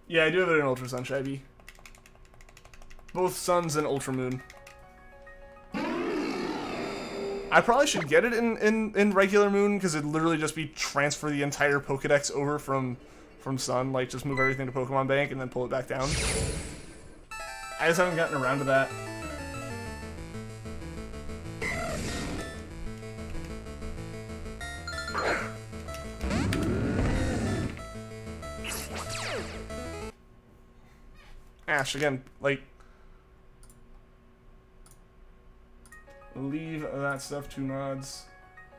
Yeah, I do have it in Ultra Sunshine. Both Suns and Ultra Moon. I probably should get it in regular Moon, because it'd literally just be transfer the entire Pokedex over from Sun, like just move everything to Pokemon Bank and then pull it back down. I just haven't gotten around to that. Ash, again, like, leave that stuff to mods.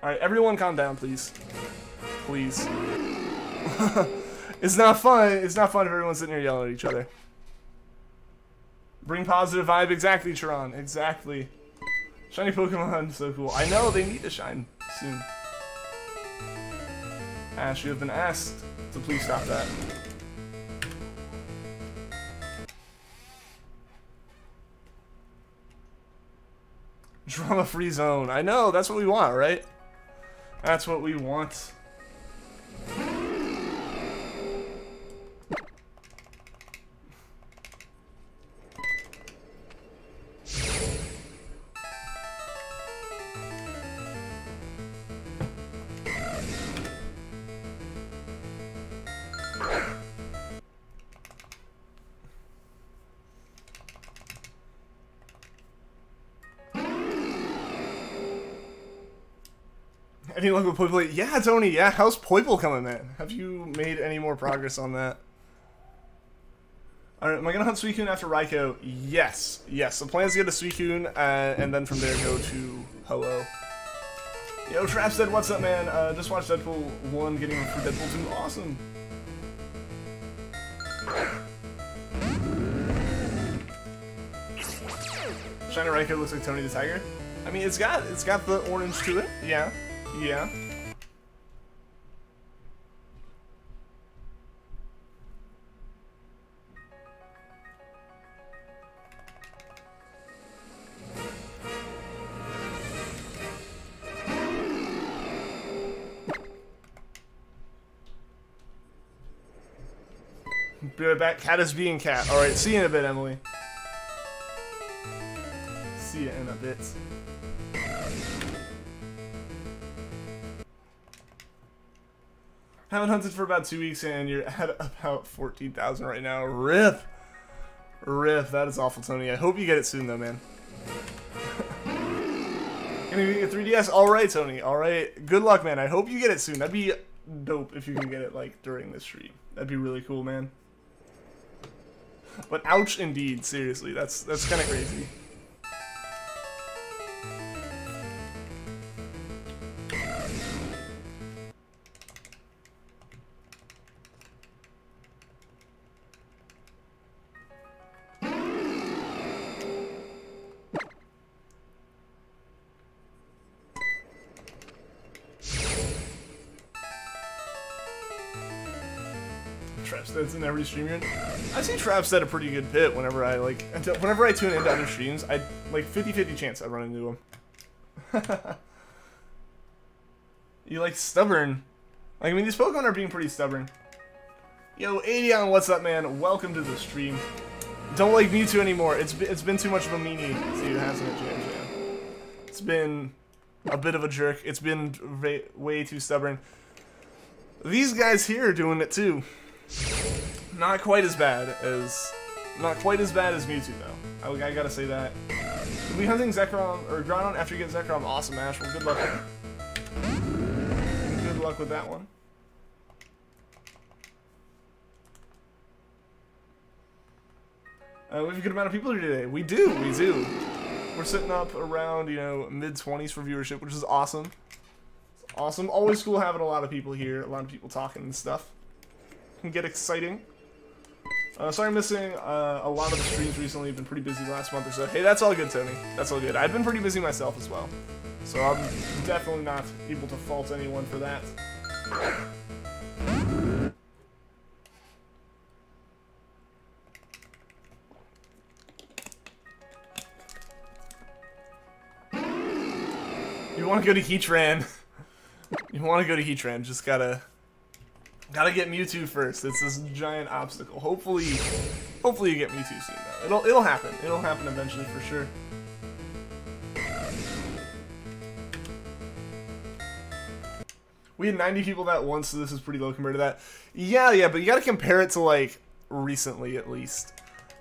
Alright, everyone calm down, please. Please. It's not fun. It's not fun if everyone's sitting here yelling at each other. Bring positive vibe. Exactly, Chiron. Exactly. Shiny Pokemon, so cool. I know, they need to shine soon. Ash, you have been asked to please stop that. Drama-free zone. I know, that's what we want, right? That's what we want. Any luck with Poipole? Yeah, Tony, yeah. How's Poipole coming, man? Have you made any more progress on that? Alright, am I gonna hunt Suicune after Raikou? Yes. Yes, the plan is to get a Suicune, and then from there go to Hello. Yo, Trapstead, what's up, man? Just watched Deadpool 1, getting ready for Deadpool 2. Awesome. Shiny Raikou looks like Tony the Tiger. I mean, it's got the orange to it. Yeah. Yeah. Be right back. Cat is being cat. Alright, see you in a bit, Emily. See you in a bit. Haven't hunted for about 2 weeks and you're at about 14,000 right now. RIP! RIP, that is awful, Tony. I hope you get it soon, though, man. Gonna get a 3DS? Alright, Tony. Alright. Good luck, man. I hope you get it soon. That'd be dope if you can get it, like, during this stream. That'd be really cool, man. But ouch, indeed. Seriously, that's kind of crazy. Trapstead's in every stream you're in. I see Trapstead a pretty good pit whenever I tune into other streams. I like 50-50 chance I run into him. You like stubborn? Like, I mean, these Pokemon are being pretty stubborn. Yo, 80 on what's up, man? Welcome to the stream. Don't like Mewtwo anymore. It's been too much of a meanie to you, hasn't it, Jam Jam? It's been a bit of a jerk. It's been way too stubborn. These guys here are doing it too. Not quite as bad as Mewtwo though. I gotta say that. Are we hunting Zekrom or Groudon after you get Zekrom? Awesome, Ash. Well, good luck. Good luck with that one. We have a good amount of people here today. We do. We're sitting up around, you know, mid-20s for viewership, which is awesome. It's awesome. Always cool having a lot of people here, a lot of people talking and stuff. Can get exciting. Sorry I'm missing a lot of the streams recently. I've been pretty busy the last month or so. Hey, that's all good, Tony. That's all good. I've been pretty busy myself as well. So I'm definitely not able to fault anyone for that. You want to go to Heatran. You want to go to Heatran. Just gotta get Mewtwo first. It's this giant obstacle. Hopefully you get Mewtwo soon though. It'll happen. It'll happen eventually for sure. We had 90 people that once, so this is pretty low compared to that. Yeah, but you gotta compare it to like recently at least.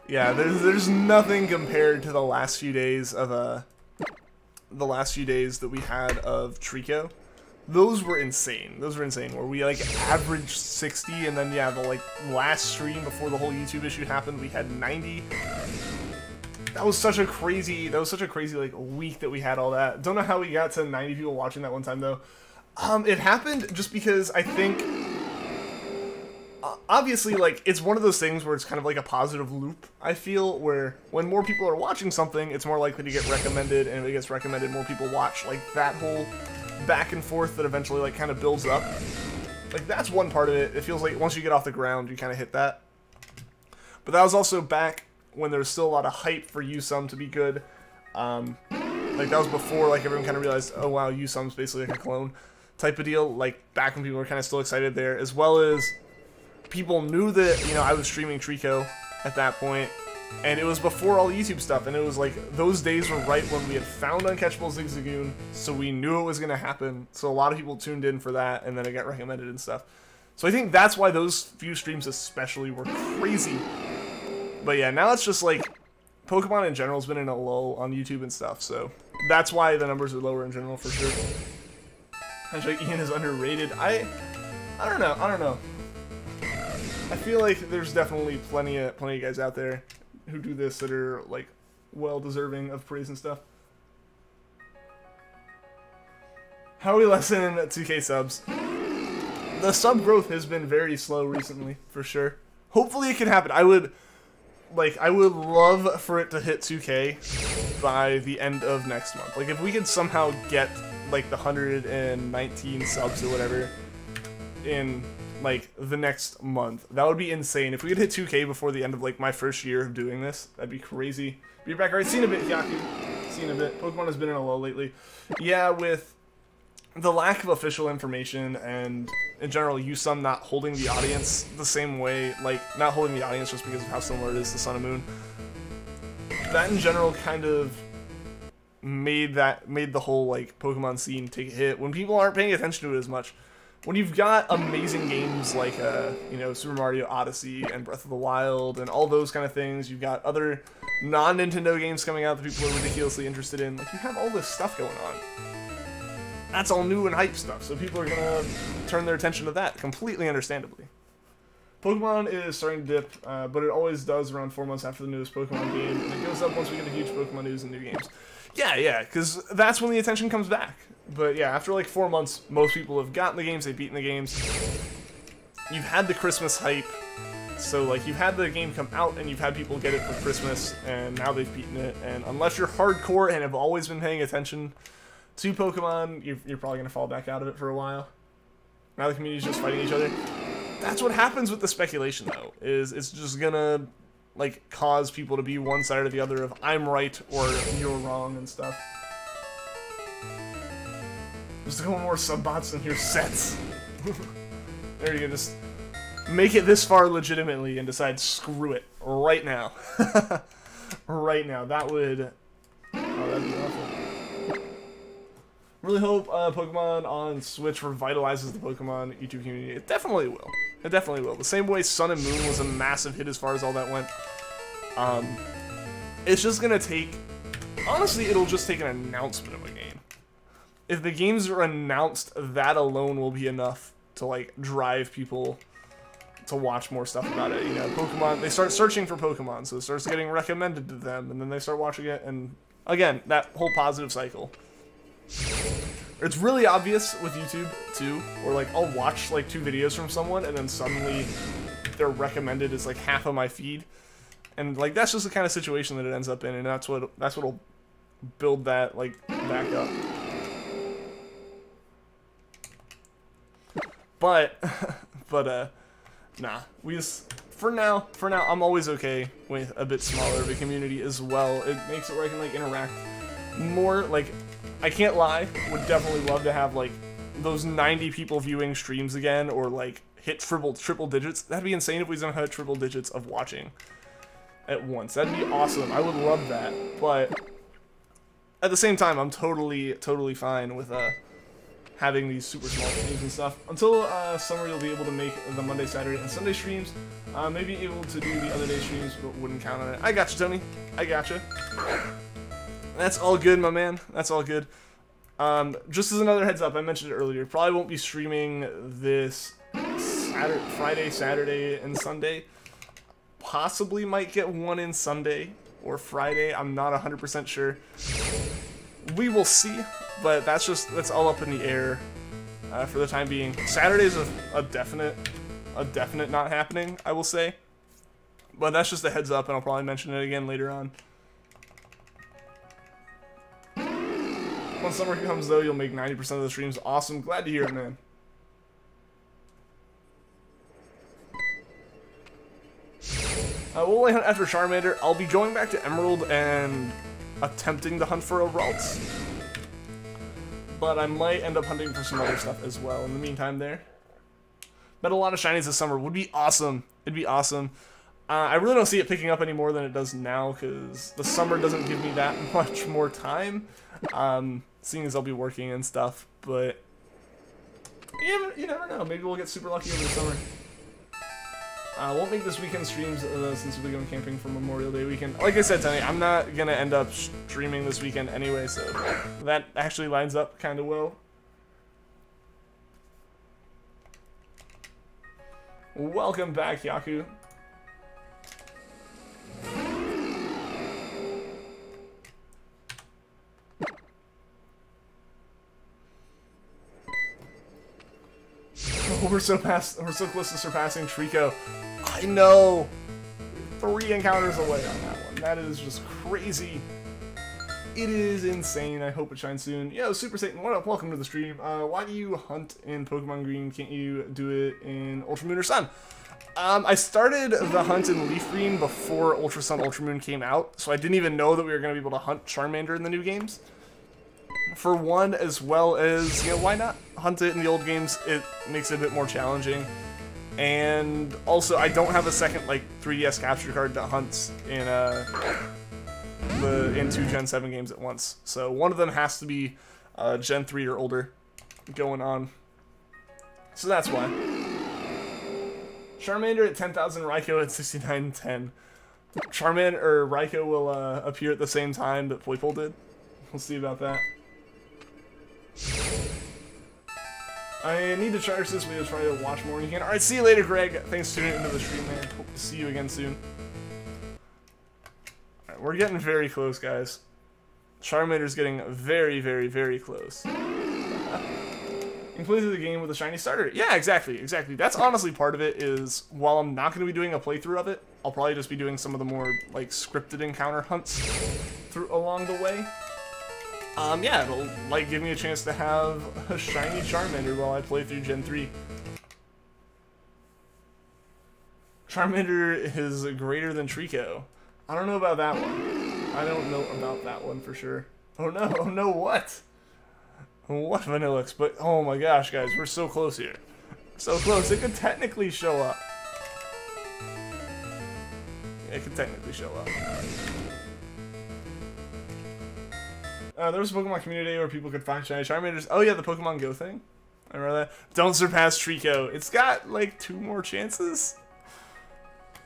Yeah, there's nothing compared to the last few days of that we had of Treecko. Those were insane. Those were insane. Where we like averaged 60, and then yeah, the like last stream before the whole YouTube issue happened, we had 90. That was such a crazy like week that we had all that. Don't know how we got to 90 people watching that one time though. It happened just because I think obviously, like, it's one of those things where it's kind of like a positive loop, I feel, where when more people are watching something, it's more likely to get recommended, and if it gets recommended, more people watch. Like, that whole back and forth that eventually, like, kind of builds up. Like, that's one part of it. It feels like once you get off the ground, you kind of hit that. But that was also back when there was still a lot of hype for Usum to be good. Like, that was before, like, everyone kind of realized, oh, wow, Usum's basically like a clone type of deal. Like, back when people were kind of still excited there, as well as people knew that, you know, I was streaming Treecko at that point, and it was before all the YouTube stuff, and it was like, those days were right when we had found Uncatchable Zigzagoon, so we knew it was going to happen, so a lot of people tuned in for that, and then it got recommended and stuff. So I think that's why those few streams especially were crazy. But yeah, now it's just like, Pokemon in general has been in a lull on YouTube and stuff, so that's why the numbers are lower in general for sure. Hashtag Ian is underrated. I don't know. I feel like there's definitely plenty of guys out there who do this that are like well deserving of praise and stuff. How are we less than 2K subs? The sub growth has been very slow recently, for sure. Hopefully it can happen. I would love for it to hit 2K by the end of next month. Like, if we could somehow get like the 119 subs or whatever in like the next month, that would be insane. If we could hit 2K before the end of like my first year of doing this, that'd be crazy. Be back. Alright, seen a bit, Yaku. Seen a bit. Pokemon has been in a lull lately. Yeah, with the lack of official information and in general Usum not holding the audience the same way, like not holding the audience just because of how similar it is to Sun and Moon. That in general kind of made the whole like Pokemon scene take a hit when people aren't paying attention to it as much. When you've got amazing games like you know, Super Mario Odyssey and Breath of the Wild and all those kind of things, you've got other non-Nintendo games coming out that people are ridiculously interested in. Like, you have all this stuff going on. That's all new and hype stuff, so people are gonna turn their attention to that, completely understandably. Pokemon is starting to dip, but it always does around 4 months after the newest Pokemon game, and it goes up once we get a huge Pokemon news and new games. Yeah, because that's when the attention comes back. But yeah, after like 4 months, most people have gotten the games, they've beaten the games. You've had the Christmas hype, so like you've had the game come out and you've had people get it for Christmas, and now they've beaten it, and unless you're hardcore and have always been paying attention to Pokemon, you're probably going to fall back out of it for a while. Now the community's just fighting each other. That's what happens with the speculation, though, is it's just going to like cause people to be one side or the other of I'm right or you're wrong and stuff. Just a couple more sub-bots and here's sets. There you go, just make it this far legitimately and decide screw it right now. Right now, that would... Oh, that'd be awful. Really hope Pokemon on Switch revitalizes the Pokemon YouTube community. It definitely will. It definitely will. The same way Sun and Moon was a massive hit as far as all that went. It's just gonna take... Honestly, it'll just take an announcement of a game. If the games are announced, that alone will be enough to, like, drive people to watch more stuff about it. You know, Pokemon, they start searching for Pokemon, so it starts getting recommended to them, and then they start watching it, and again, that whole positive cycle. It's really obvious with YouTube, too, where, like, I'll watch, like, 2 videos from someone, and then suddenly they're recommended as, like, half of my feed. And, like, that's just the kind of situation that it ends up in, and that's what'll build that, like, back up. But, nah, we just, for now, I'm always okay with a bit smaller of a community as well. It makes it where I can, like, interact more. Like, I can't lie, would definitely love to have, like, those 90 people viewing streams again, or, like, hit triple digits. That'd be insane if we don't hit triple digits of watching at once. That'd be awesome. I would love that. But at the same time, I'm totally fine with, having these super small streams and stuff. Until summer, you'll be able to make the Monday, Saturday, and Sunday streams. Maybe able to do the other day streams, but wouldn't count on it. I gotcha, Tony. I gotcha. That's all good, my man. That's all good. Just as another heads up, I mentioned it earlier, probably won't be streaming this Friday, Saturday, and Sunday. Possibly might get one in Sunday or Friday. I'm not 100% sure. We will see, but that's all up in the air for the time being. Saturday's a definite. a definite not happening, I will say. But that's just a heads up, and I'll probably mention it again later on. Once summer comes, though, you'll make 90% of the streams. Awesome. Glad to hear it, man. We'll only hunt after Charmander. I'll be going back to Emerald and attempting to hunt for a Ralts. But I might end up hunting for some other stuff as well in the meantime there. But a lot of Shinies this summer would be awesome. It'd be awesome. I really don't see it picking up any more than it does now because the summer doesn't give me that much more time. Seeing as I'll be working and stuff, but you never know. Maybe we'll get super lucky over the summer. I won't make this weekend streams since we'll be going camping for Memorial Day weekend. Like I said tonight, I'm not gonna end up streaming this weekend anyway, so that actually lines up kind of well. Welcome back, Yaku. Oh, we're so close to surpassing Treecko. I know. 3 encounters away on that one. That is just crazy. It is insane. I hope it shines soon. Yo, Super Satan, what up? Welcome to the stream. Why do you hunt in Pokemon Green? Can't you do it in Ultra Moon or Sun? I started the hunt in Leafgreen before Ultra Sun, Ultra Moon came out, so I didn't even know that we were going to be able to hunt Charmander in the new games. For one, as well as, you know, why not hunt it in the old games? It makes it a bit more challenging. And also, I don't have a second, like, 3DS capture card that hunts in, in 2 Gen 7 games at once. So one of them has to be Gen 3 or older going on. So that's why. Charmander at 10,000, Raikou at 6910. Charmander or Raikou will appear at the same time that Poipole did. We'll see about that. I need to charge this. We'll try to watch more when you can. Alright, see you later, Greg. Thanks for tuning into the stream, man. Hope to see you again soon. Alright, we're getting very close, guys. Charmander's getting very, very, very close. You can play through the game with a shiny starter. Yeah, exactly, exactly. That's honestly part of it, is while I'm not going to be doing a playthrough of it, I'll probably just be doing some of the more, like, scripted encounter hunts along the way. Yeah, it'll, like, give me a chance to have a shiny Charmander while I play through Gen 3. Charmander is greater than Treecko. I don't know about that one. I don't know about that one for sure. Oh no, what? What Vanillix? But, oh my gosh, guys, we're so close here. So close, it could technically show up. It could technically show up. There was a Pokemon Community Day where people could find shiny Charmanders. Oh yeah, the Pokemon Go thing. I remember that. Don't surpass Treecko. It's got like 2 more chances.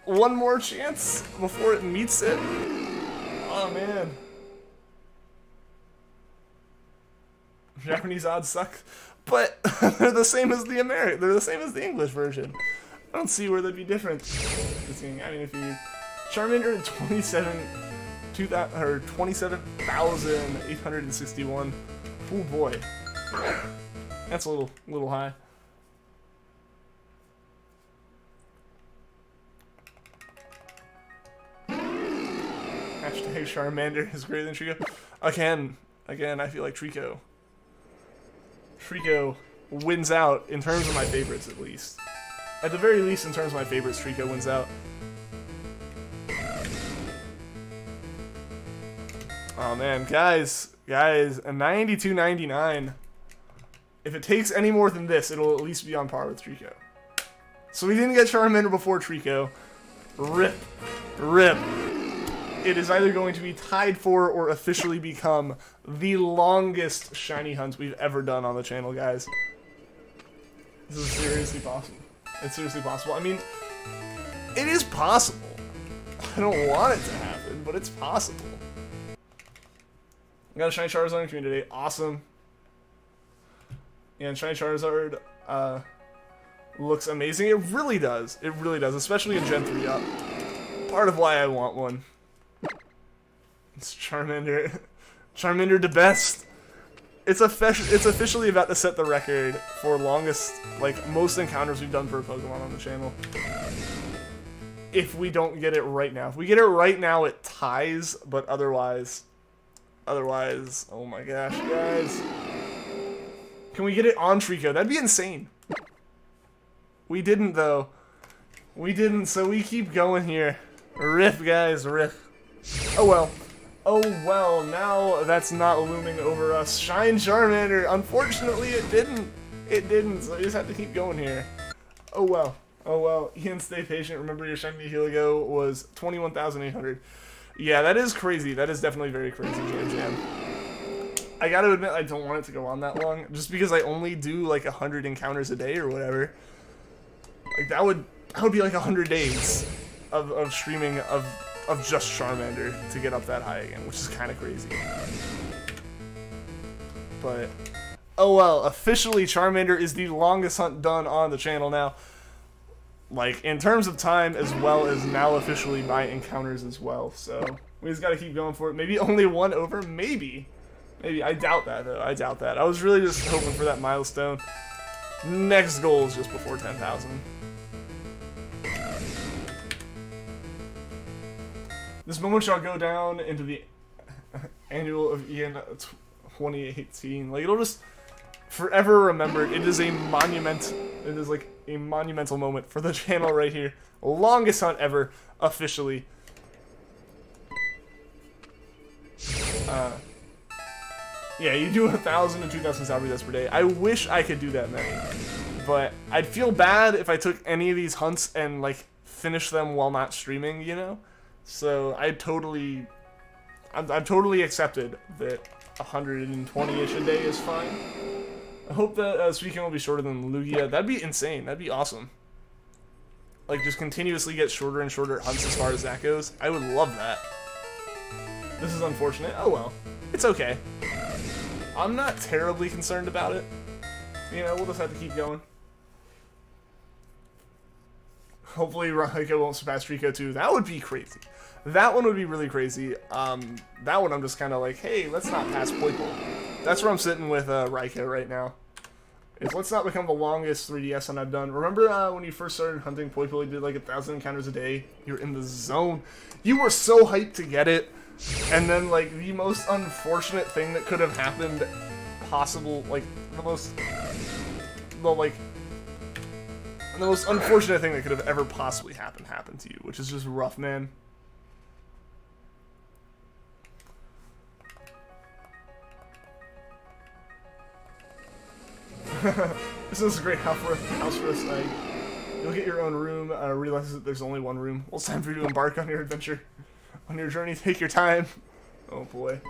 1 more chance before it meets it. Oh man. Japanese odds suck, but they're the same as the They're the same as the English version. I don't see where they'd be different. I mean, if you Charmander in 27,861. Oh boy, that's a little high. Hashtag Charmander is greater than Treecko. Again, I feel like Treecko wins out in terms of my favorites, at least. At the very least, in terms of my favorites, Treecko wins out. Oh man, guys, a 92.99. If it takes any more than this, it'll at least be on par with Treecko. So we didn't get Charmander before Treecko. Rip. It is either going to be tied for or officially become the longest shiny hunt we've ever done on the channel, guys. This is seriously possible. It's seriously possible. I mean, it is possible. I don't want it to happen, but it's possible. I got a shiny Charizard in Community Day. Awesome. Yeah, and shiny Charizard looks amazing. It really does. It really does, especially in Gen 3 up. Part of why I want one. It's Charmander. Charmander the best. It's officially about to set the record for longest, like, most encounters we've done for a Pokemon on the channel. If we don't get it right now. If we get it right now, it ties, but otherwise, oh my gosh, guys. Can we get it on Treecko? That'd be insane. We didn't, though. We didn't, so we keep going here. Riff, guys, riff. Oh well. Oh well, now that's not looming over us. Shine Charmander. Unfortunately, it didn't. It didn't, so we just have to keep going here. Oh well. Oh well. Ian, stay patient. Remember your Shiny Heligo was 21,800. Yeah, that is crazy. That is definitely very crazy, Jam Jam. I gotta admit, I don't want it to go on that long, just because I only do like 100 encounters a day or whatever. Like that would be like 100 days of streaming of just Charmander to get up that high again, which is kind of crazy. But oh well, officially Charmander is the longest hunt done on the channel now. Like in terms of time, as well as now officially my encounters as well. So we just gotta keep going for it. Maybe only one over, maybe. Maybe. I doubt that though. I doubt that. I was really just hoping for that milestone. Next goal is just before 10,000. This moment shall go down into the annual of Ian 2018. Like it'll just forever remembered. It is a monument. It is like a monumental moment for the channel right here. Longest hunt ever, officially. Yeah, you do 1,000 to 2,000 salary deaths per day. I wish I could do that many, but I'd feel bad if I took any of these hunts and like finished them while not streaming, you know. So I've totally accepted that 120-ish a day is fine. I hope that Suicune will be shorter than Lugia. That'd be insane. That'd be awesome. Like just continuously get shorter and shorter hunts as far as that goes. I would love that. This is unfortunate. Oh well, it's okay. I'm not terribly concerned about it. You know, we'll just have to keep going. Hopefully Raikou won't surpass Treecko too. That would be crazy. That one would be really crazy. That one I'm just kind of like, hey, let's not pass Poipole. That's where I'm sitting with Raikou right now. Is let's not become the longest 3DS hunt I've done. Remember when you first started hunting Poipole, you did like 1,000 encounters a day? You were in the zone. You were so hyped to get it. And then like the most unfortunate thing that could have happened possible, like the most unfortunate thing that could have ever possibly happened to you, which is just rough, man. This is a great house for us. Like, you'll get your own room, realize that there's only one room. Well, it's time for you to embark on your adventure. On your journey, take your time. Oh boy.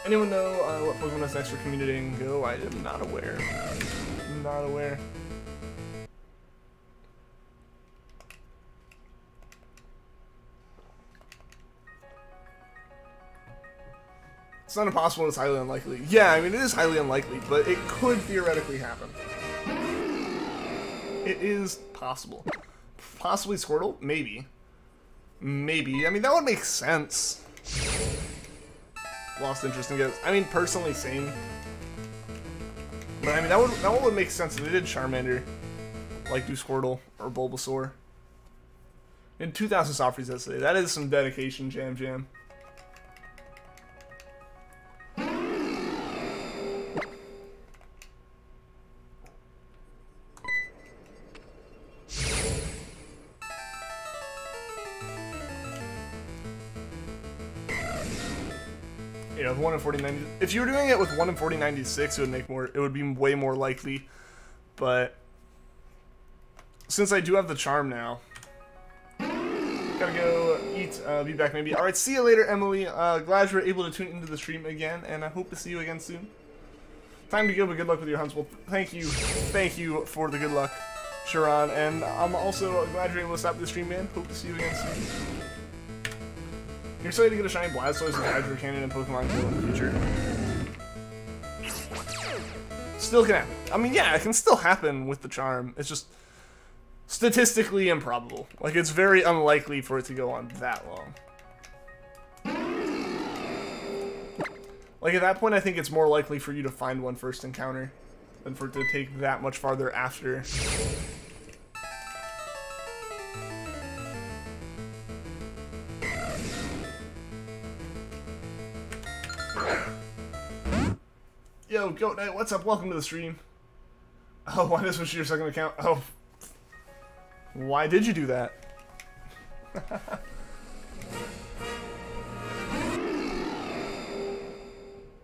Anyone know what Pokemon is next for Community and Go? I am not aware. Not aware. It's not impossible, it's highly unlikely. Yeah, I mean, it is highly unlikely, but it could theoretically happen. It is possible. Possibly Squirtle? Maybe. Maybe. I mean, that would make sense. Lost interest in ghosts. I mean, personally, same. But I mean, that one would make sense if they did Charmander. Like, do Squirtle or Bulbasaur. In 2,000 soft resets today. That is some dedication, Jam Jam. Yeah, 1 in 4090. If you were doing it with 1 in 4096, it would make more. It would be way more likely. But since I do have the charm now, gotta go eat. Be back maybe. All right, see you later, Emily. Glad you were able to tune into the stream again, and I hope to see you again soon. Time to go, but good luck with your hunts. Well, thank you for the good luck, Sharon. And I'm also glad you're able to stop the stream, man. Hope to see you again soon. You're excited to get a shiny Blastoise and Hydro Cannon in Pokemon Go in the future. Still can happen. I mean, yeah, it can still happen with the charm. It's just statistically improbable. Like, it's very unlikely for it to go on that long. Like, at that point, I think it's more likely for you to find one first encounter than for it to take that much farther after. Yo, Goat Knight, what's up? Welcome to the stream. Oh, why does switch to your second account? Oh. Why did you do that?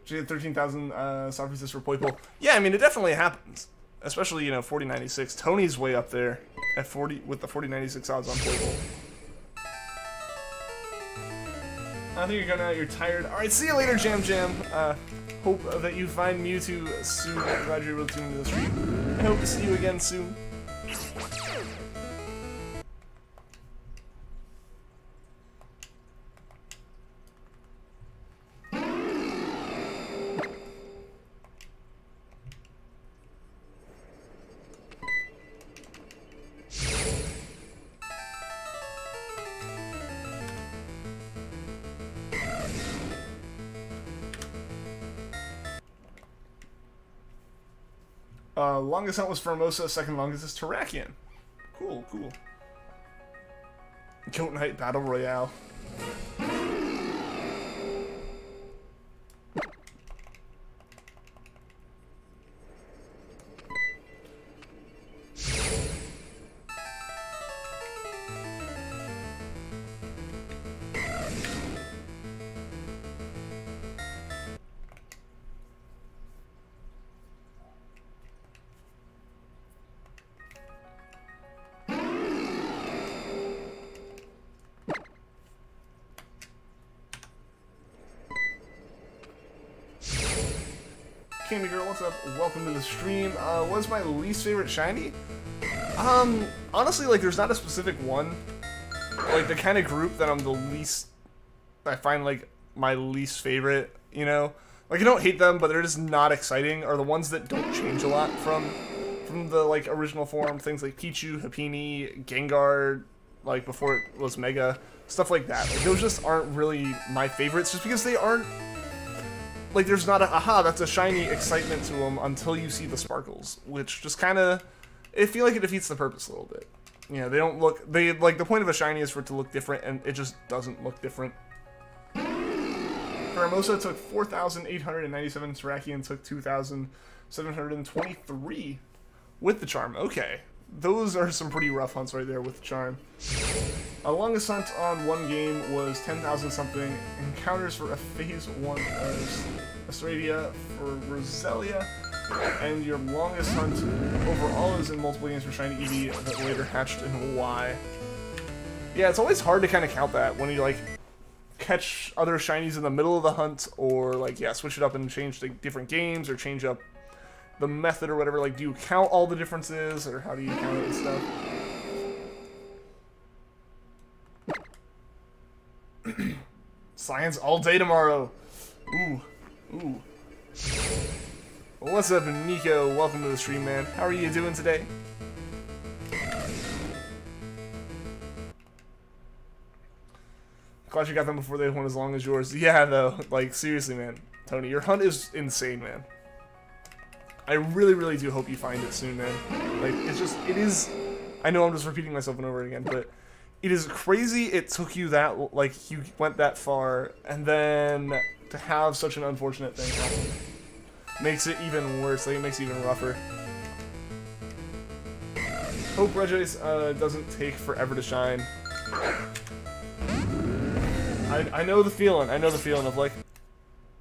She had 13,000 star pieces for Poipole. Yeah, I mean, it definitely happens. Especially, you know, 4096. Tony's way up there at 40 with the 4096 odds on Poipole. I think you're going out. You're tired. All right, see you later, Jam Jam. Hope that you find Mewtwo soon. I'm glad you're able to tune into the stream. I hope to see you again soon. Longest hunt was Formosa, second longest is Terrakion. Cool, cool. Goat Knight Battle Royale. Candy Girl, what's up? Welcome to the stream. What's my least favorite shiny? Honestly, like, there's not a specific one. Like, the kind of group that I'm the least... I find, like, my least favorite, you know? Like, I don't hate them, but they're just not exciting, are the ones that don't change a lot from the, like, original form. Things like Pichu, Happiny, Gengar, like, before it was Mega. Stuff like that. Like, those just aren't really my favorites, just because they aren't... Like, there's not a, aha, that's a shiny excitement to them until you see the sparkles, which just kind of, I feel like it defeats the purpose a little bit. You know, they don't look, like, the point of a shiny is for it to look different, and it just doesn't look different. Formosa took 4,897, Terrakion took 2,723 with the charm. Okay, those are some pretty rough hunts right there with the charm. Our longest hunt on one game was 10,000 something. Encounters for a phase 1 of Australia for Roselia. And your longest hunt overall is in multiple games for Shiny Eevee that later hatched in Y. Yeah, it's always hard to kind of count that when you, like, catch other shinies in the middle of the hunt, or, like, yeah, switch it up and change the different games, or change up the method or whatever. Like, do you count all the differences, or how do you count it and stuff? Science all day tomorrow. Ooh. Ooh. Well, what's up, Nico? Welcome to the stream, man. How are you doing today? Glad you got them before they went as long as yours. Yeah, though. Like, seriously, man. Tony, your hunt is insane, man. I really, really do hope you find it soon, man. Like, it's just, it is... I know I'm just repeating myself over again, but... It is crazy it took you that, like, you went that far, and then to have such an unfortunate thing happen makes it even worse, like, it makes it even rougher. Hope Regice doesn't take forever to shine. I know the feeling, of, like,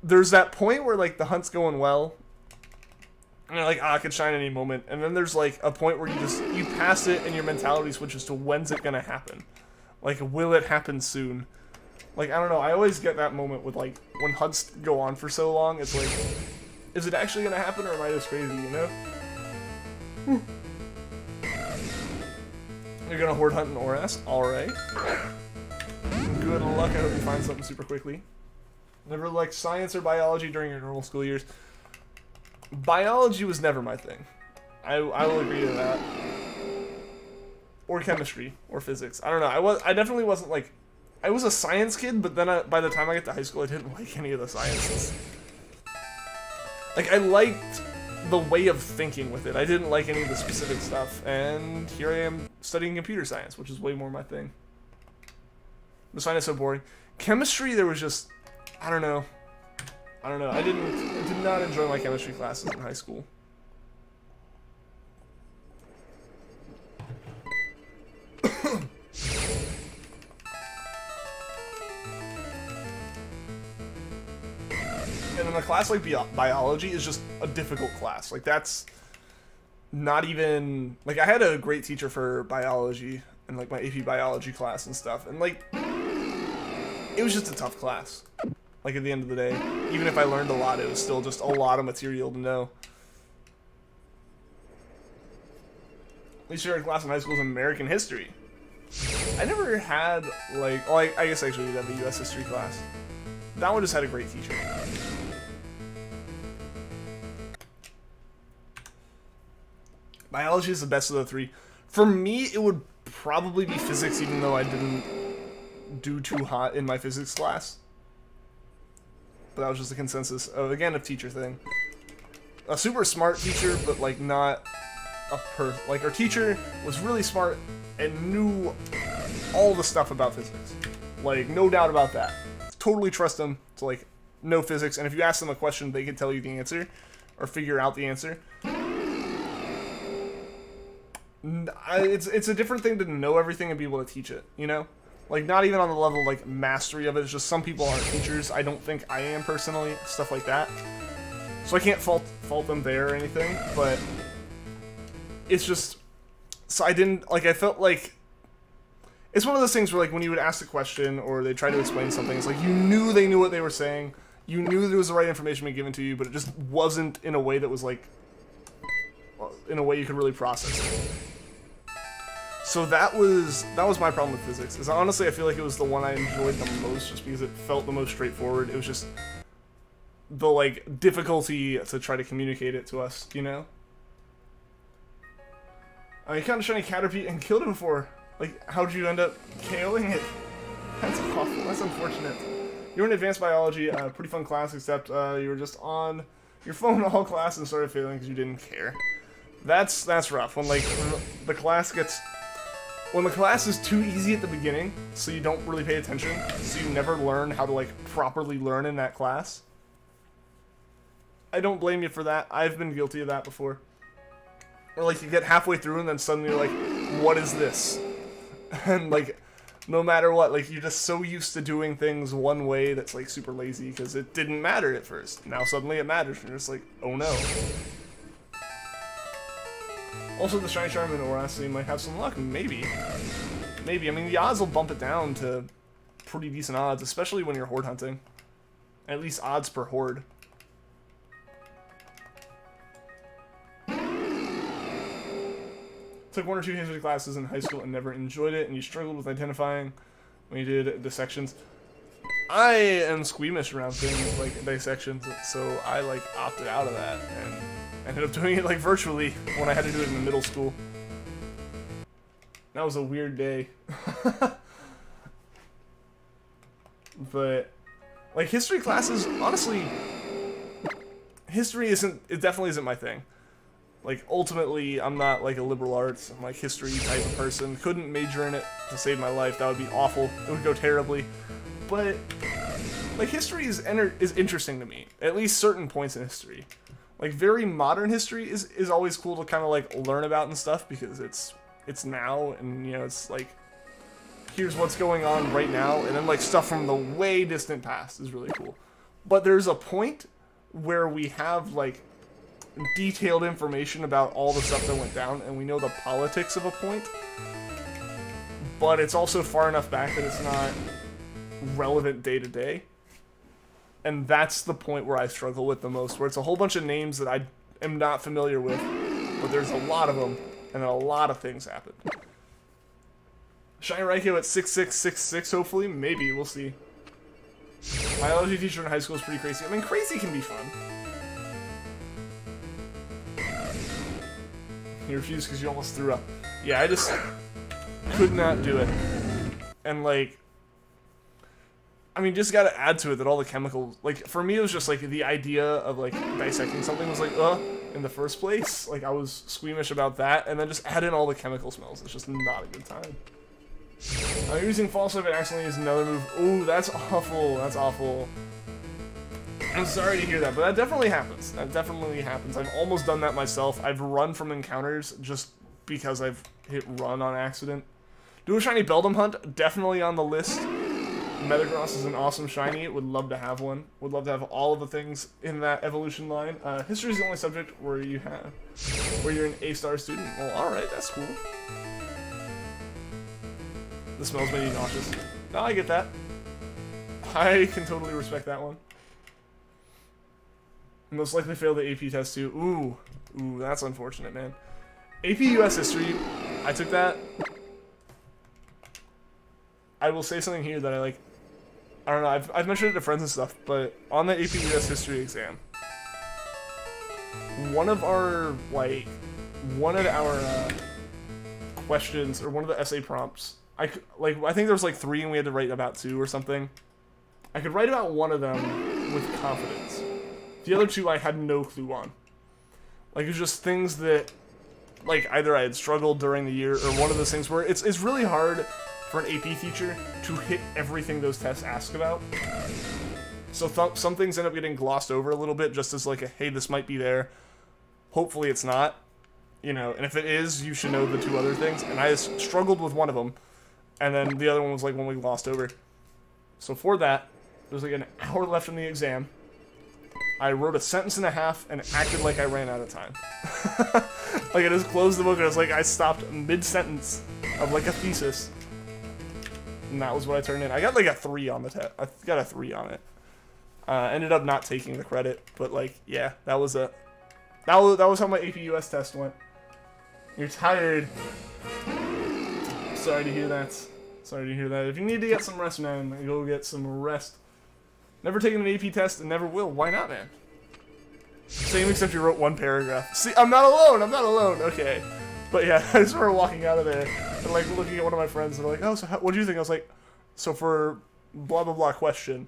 there's that point where, like, the hunt's going well, and you're like, ah, I could shine any moment. And then there's, like, a point where you pass it and your mentality switches to when's it gonna happen? Like, will it happen soon? Like, I don't know, I always get that moment with, like, when hunts go on for so long, it's like, is it actually gonna happen, or am I just crazy, you know? You're gonna horde hunt an Oras? Alright. Good luck, I hope you find something super quickly. Never liked science or biology during your normal school years. Biology was never my thing. I will agree to that. Or chemistry, or physics. I don't know. I definitely wasn't, like... I was a science kid, but then by the time I get to high school, I didn't like any of the sciences. Like, I liked the way of thinking with it. I didn't like any of the specific stuff, and here I am studying computer science, which is way more my thing. I just find it so boring. Chemistry, there was just, I don't know. I did not enjoy my chemistry classes in high school. And then a class like biology is just a difficult class. Like, that's not even... Like, I had a great teacher for biology and, like, my AP biology class and stuff. And, like, it was just a tough class. Like, at the end of the day. Even if I learned a lot, it was still just a lot of material to know. At least your class in high school is American history. I never had, like... Oh, I guess I actually did have a US history class. That one just had a great teacher. Biology is the best of the three. For me, it would probably be physics, even though I didn't do too hot in my physics class. But that was just a consensus of, again, a teacher thing. A super smart teacher, but, like, not a like, our teacher was really smart and knew all the stuff about physics. Like, no doubt about that. Totally trust them to, like, know physics, and if you ask them a question, they can tell you the answer, or figure out the answer. It's a different thing to know everything and be able to teach it, you know? Like, not even on the level of, like, mastery of it. It's just some people aren't teachers. I don't think I am, personally. Stuff like that. So I can't fault them there or anything, but it's just... So I didn't... Like, I felt like... It's one of those things where, like, when you would ask a question or they try to explain something, it's like you knew they knew what they were saying. You knew there was the right information being given to you, but it just wasn't in a way that was, like... in a way you could really process it. So that was my problem with physics. Is honestly, I feel like it was the one I enjoyed the most, just because it felt the most straightforward. It was just the, like, difficulty to try to communicate it to us, you know? I mean, you caught a shiny Caterpie and killed him before. Like, how'd you end up KOing it? That's awful. That's unfortunate. You were in advanced biology, pretty fun class, except you were just on your phone all class and started failing because you didn't care. That's rough. When, like, the class gets... When the class is too easy at the beginning, so you don't really pay attention, so you never learn how to, like, properly learn in that class. I don't blame you for that. I've been guilty of that before. Or, like, you get halfway through and then suddenly you're like, what is this? And, like, no matter what, like, you're just so used to doing things one way that's, like, super lazy because it didn't matter at first. Now suddenly it matters and you're just like, oh no. Also, the Shiny Charmander honestly might have some luck. Maybe. Maybe. I mean, the odds will bump it down to pretty decent odds, especially when you're horde hunting. At least odds per horde. Took 1 or 2 history classes in high school and never enjoyed it, and you struggled with identifying when you did dissections. I am squeamish around things like dissections, so I, like, opted out of that and ended up doing it, like, virtually when I had to do it in middle school. That was a weird day. But, like, history classes, honestly, it definitely isn't my thing. Like, ultimately, I'm not, like, a liberal arts, I'm, like, history type of person. Couldn't major in it to save my life. That would be awful. It would go terribly. But, like, history is interesting to me. At least certain points in history. Like, very modern history is always cool to kind of, like, learn about and stuff, because it's now, and, you know, it's, like, here's what's going on right now, and then, like, stuff from the way distant past is really cool. But there's a point where we have, like, detailed information about all the stuff that went down, and we know the politics of a point, but it's also far enough back that it's not relevant day to day. And that's the point where I struggle with the most, where it's a whole bunch of names that I am not familiar with, but there's a lot of them, and a lot of things happen. Shiny Raikou at 6666, hopefully? Maybe, we'll see. Biology teacher in high school is pretty crazy. I mean, crazy can be fun. You refused because you almost threw up. Yeah, I just could not do it. And, like, I mean, just gotta add to it that all the chemicals, like, for me, it was just, like, the idea of, like, dissecting something was, like, in the first place. Like, I was squeamish about that, and then just add in all the chemical smells. It's just not a good time. Using False Swipe and accidentally use another move. Ooh, that's awful. That's awful. I'm sorry to hear that, but that definitely happens. That definitely happens. I've almost done that myself. I've run from encounters just because I've hit run on accident. Do a shiny Beldum hunt, definitely on the list. Metagross is an awesome shiny. Would love to have one. Would love to have all of the things in that evolution line. History is the only subject where you're an A-star student. Well, alright, that's cool. The smells made you nauseous. No, I get that. I can totally respect that one. Most likely fail the AP test too. Ooh, that's unfortunate, man. AP US History, I took that. I will say something here that I don't know, I've mentioned it to friends and stuff, but on the AP US History exam, one of our questions, or one of the essay prompts, I think there was 3 and we had to write about 2 or something. I could write about one of them with confidence. The other 2 I had no clue on. It was just things that, either I had struggled during the year, or one of those things where it's really hard for an AP teacher to hit everything those tests ask about. So some things end up getting glossed over a little bit, just as hey, this might be there. Hopefully it's not. And if it is, you should know the 2 other things. And I struggled with one of them, and then the other one was one we glossed over. So for that, there's an hour left in the exam. I wrote a sentence and a half and acted like I ran out of time. I just closed the book and I stopped mid-sentence of a thesis. And that was what I turned in. I got a 3 on the test. I got a 3 on it. Ended up not taking the credit, but yeah, that was how my AP US test went. You're tired. Sorry to hear that. Sorry to hear that. If you need to get some rest, man, go get some rest. Never taken an AP test and never will. Why not, man? Same, except you wrote 1 paragraph. See, I'm not alone. I'm not alone. Okay. But yeah, I just remember walking out of there and looking at one of my friends and they're like, oh, so what do you think? I was like, so for blah blah blah question,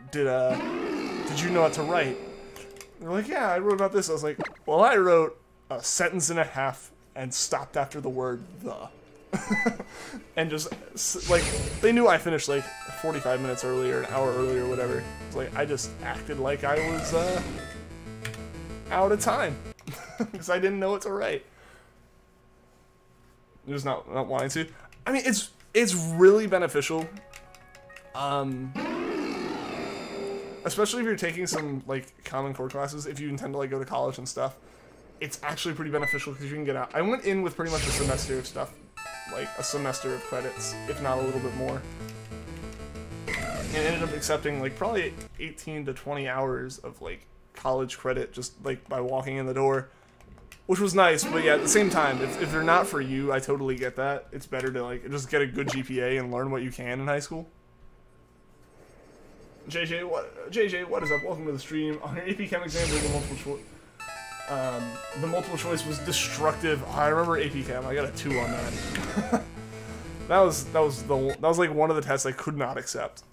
did you know what to write? And they're like, yeah, I wrote about this. I was like, well, I wrote a sentence and a half and stopped after the word the. And just they knew I finished 45 minutes earlier, an hour earlier, or whatever. It's I just acted like I was out of time because I didn't know what to write. Just not wanting to. I mean, it's really beneficial, especially if you're taking some Common Core classes. If you intend to go to college and stuff, it's actually pretty beneficial because you can get out. I went in with pretty much a semester of stuff. A semester of credits, if not a little bit more. And ended up accepting probably 18 to 20 hours of college credit just by walking in the door, which was nice. But yeah, at the same time, if they're not for you, I totally get that. It's better to just get a good GPA and learn what you can in high school. JJ, what is up? Welcome to the stream. On your AP Chem exam, there's a multiple choice. The multiple choice was destructive. Oh, I remember AP Chem. I got a 2 on that. that was one of the tests I could not accept.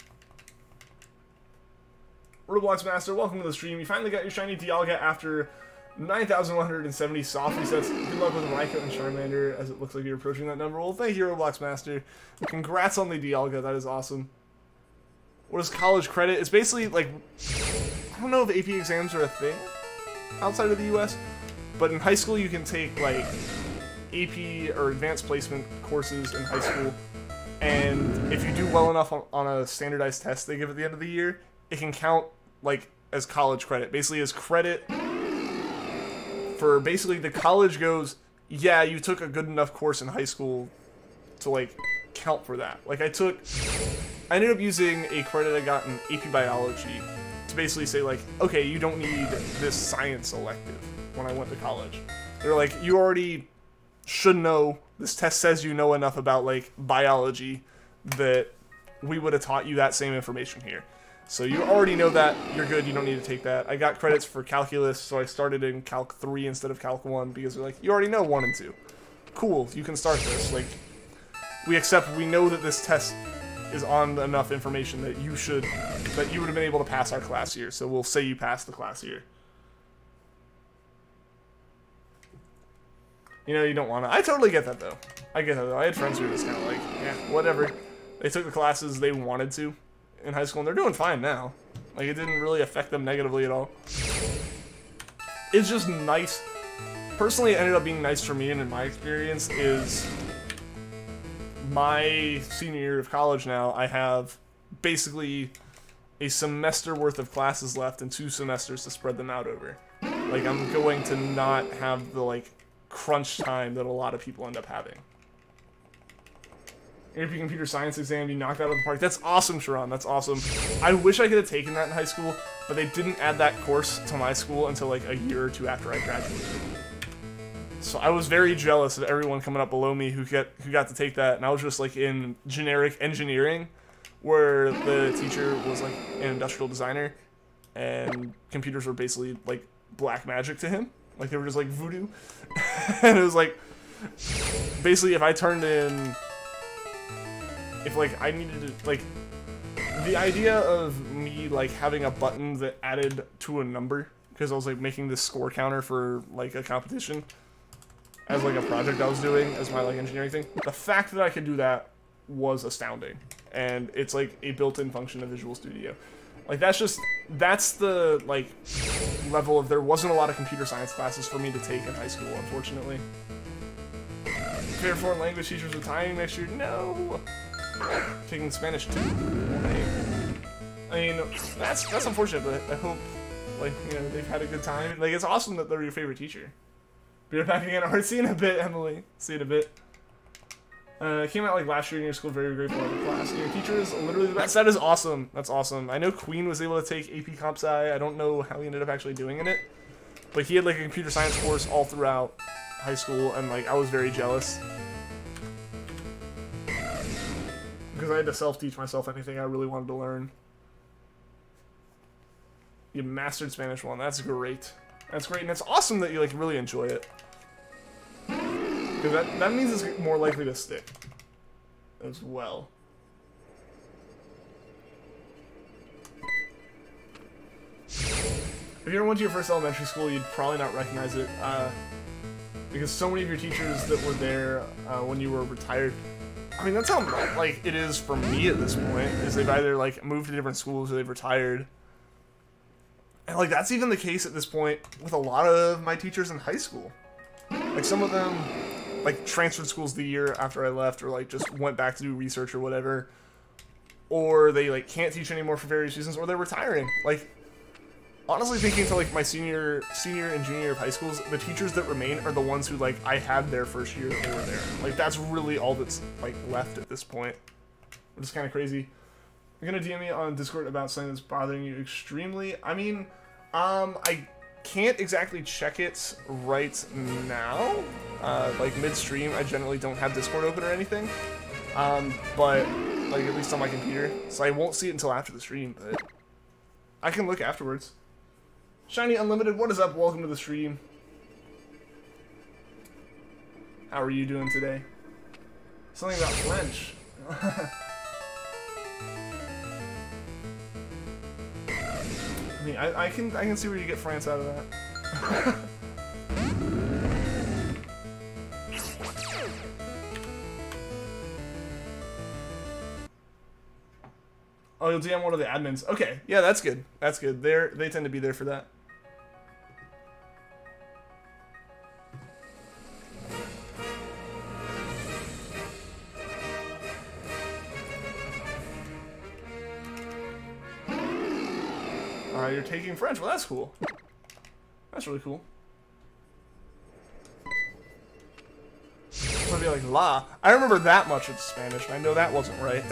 Roblox Master, welcome to the stream. You finally got your shiny Dialga after 9,170 soft resets. Good luck with Raikou and Charmander, as it looks like you're approaching that number. Well, thank you, Roblox Master. Congrats on the Dialga. That is awesome. What is college credit? It's basically I don't know if AP exams are a thing outside of the US, but in high school you can take AP or advanced placement courses in high school, and if you do well enough on a standardized test they give at the end of the year, it can count as college credit, basically as credit for the college goes, yeah, you took a good enough course in high school to count for that. I ended up using a credit I got in AP Biology to basically say okay, you don't need this science elective when I went to college. They're you already should know, this test says you know enough about biology that we would have taught you that same information here. So you already know that, you're good, you don't need to take that. I got credits for calculus, so I started in Calc 3 instead of Calc 1 because they're you already know 1 and 2. Cool, you can start this. we know that this test is on enough information that you would have been able to pass our class here. So we'll say you passed the class here. You know, you don't want to. I totally get that, though. I get that, though. I had friends who were just kind of like, yeah, whatever. They took the classes they wanted to in high school, and they're doing fine now. Like, it didn't really affect them negatively at all. It's just nice. Personally, it ended up being nice for me, and in my experience, is my senior year of college now, I have basically a semester worth of classes left and 2 semesters to spread them out over. Like, I'm going to not have the, like, crunch time that a lot of people end up having. AP Computer Science exam, you knocked out of the park. That's awesome, Sharon. That's awesome. I wish I could have taken that in high school, but they didn't add that course to my school until like a year or 2 after I graduated. So I was very jealous of everyone coming up below me who got to take that, and I was just like in generic engineering, where the teacher was like an industrial designer, and computers were basically like black magic to him. Like, they were just, like, voodoo. And it was, like, basically, if I turned in... If, like, I needed to, like... The idea of me, like, having a button that added to a number, because I was, like, making this score counter for, like, a competition, as, like, a project I was doing, as my, like, engineering thing. The fact that I could do that was astounding. And it's, like, a built-in function of Visual Studio. Like, that's the, like, level of, there wasn't a lot of computer science classes for me to take in high school, unfortunately. Favorite foreign language teachers retiring next year? No! Taking Spanish too. I mean, that's unfortunate, but I hope, like, you know, they've had a good time. Like, it's awesome that they're your favorite teacher. Be right back again. Alright, see you in a bit, Emily. See you in a bit. Came out like last year in your school, very grateful for the class. And your teacher is literally the best. That is awesome. That's awesome. I know Queen was able to take AP Comp Sci. I don't know how he ended up actually doing in it. But he had like a computer science course all throughout high school, and like I was very jealous. Because I had to self-teach myself anything I really wanted to learn. You mastered Spanish 1. That's great. That's great, and it's awesome that you like really enjoy it. Because that means it's more likely to stick as well. If you ever went to your first elementary school, you'd probably not recognize it, because so many of your teachers that were there when you were retired, I mean, that's how like it is for me at this point, is they've either like moved to different schools or they've retired. And like that's even the case at this point with a lot of my teachers in high school. Like some of them like transferred schools the year after I left, or like just went back to do research or whatever, or they like can't teach anymore for various reasons, or they're retiring. Like honestly, thinking to like my senior and junior year of high schools, the teachers that remain are the ones who like I had their first year that they were there. Like that's really all that's like left at this point, which is kind of crazy. You're gonna DM me on Discord about something that's bothering you extremely. I mean, I can't exactly check it right now. Like midstream, I generally don't have Discord open or anything. But like at least on my computer, so I won't see it until after the stream. But I can look afterwards. Shiny Unlimited, what is up? Welcome to the stream. How are you doing today? Something about French. I mean, I can see where you get France out of that. Oh, you'll DM one of the admins. Okay, yeah, that's good. That's good. They tend to be there for that. You're taking French. Well, that's cool. That's really cool. So I'd be like, la. I remember that much of Spanish, and I know that wasn't right.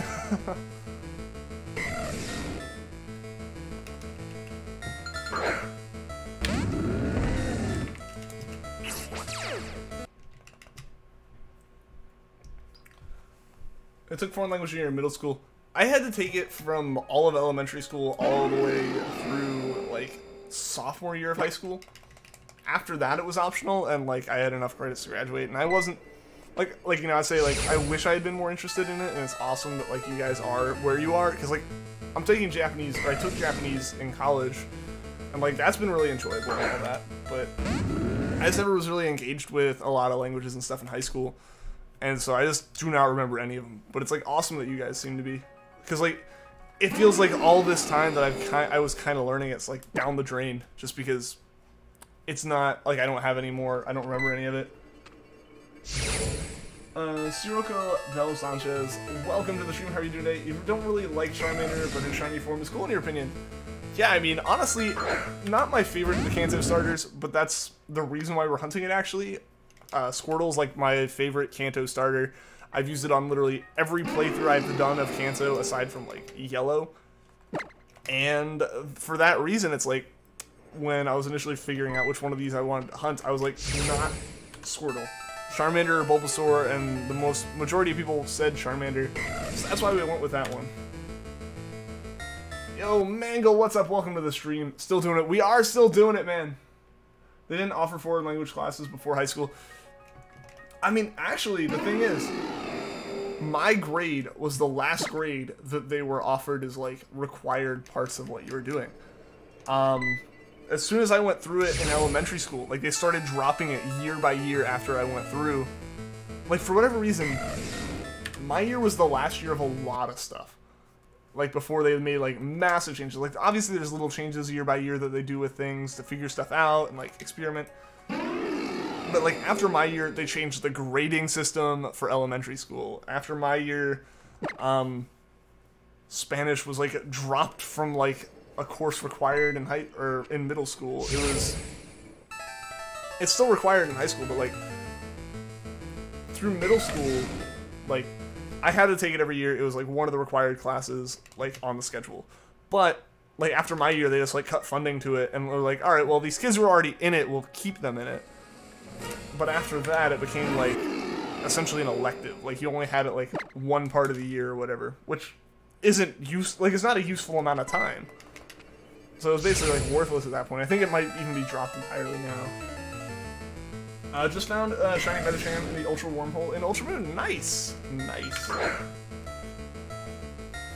I took foreign language in middle school. I had to take it from all of elementary school all the way through, like, sophomore year of high school. After that, it was optional, and, like, I had enough credits to graduate, and I wasn't like you know, I'd say like I wish I had been more interested in it, and it's awesome that like you guys are where you are, because like I'm taking Japanese, or I took Japanese in college, and like that's been really enjoyable and all that, but I just never was really engaged with a lot of languages and stuff in high school, and so I just do not remember any of them. But it's like awesome that you guys seem to be, because like it feels like all this time that I was kind of learning, it's like down the drain, just because it's not like I don't have any more, I don't remember any of it. Sirocco Del Sanchez, welcome to the stream. How are you doing today? You don't really like Charmander, but her shiny form is cool in your opinion. Yeah, I mean, honestly, not my favorite of the Kanto starters, but that's the reason why we're hunting it, actually. Squirtle's like my favorite Kanto starter. I've used it on literally every playthrough I've done of Kanto, aside from, like, Yellow. And for that reason, it's like, when I was initially figuring out which one of these I wanted to hunt, I was like, not Squirtle. Charmander or Bulbasaur, and the majority of people said Charmander, so that's why we went with that one. Yo, Mango, what's up? Welcome to the stream. Still doing it. We are still doing it, man. They didn't offer foreign language classes before high school. I mean, actually, the thing is, my grade was the last grade that they were offered as, like, required parts of what you were doing. As soon as I went through it in elementary school, like, they started dropping it year by year after I went through. Like, for whatever reason, my year was the last year of a lot of stuff. Like, before they made, like, massive changes. Like, obviously there's little changes year by year that they do with things to figure stuff out and, like, experiment. But, like, after my year, they changed the grading system for elementary school. After my year, Spanish was, like, dropped from, like, a course required in middle school. It's still required in high school, but like through middle school, like I had to take it every year. It was like one of the required classes like on the schedule. But like after my year, they just like cut funding to it and were like, all right, well these kids who are already in it, we'll keep them in it. But after that, it became like essentially an elective. Like you only had it like one part of the year or whatever, which isn't it's not a useful amount of time. So it was basically like worthless at that point. I think it might even be dropped entirely now. Just found Shiny Metacham in the Ultra Wormhole in Ultra Moon. Nice! Nice.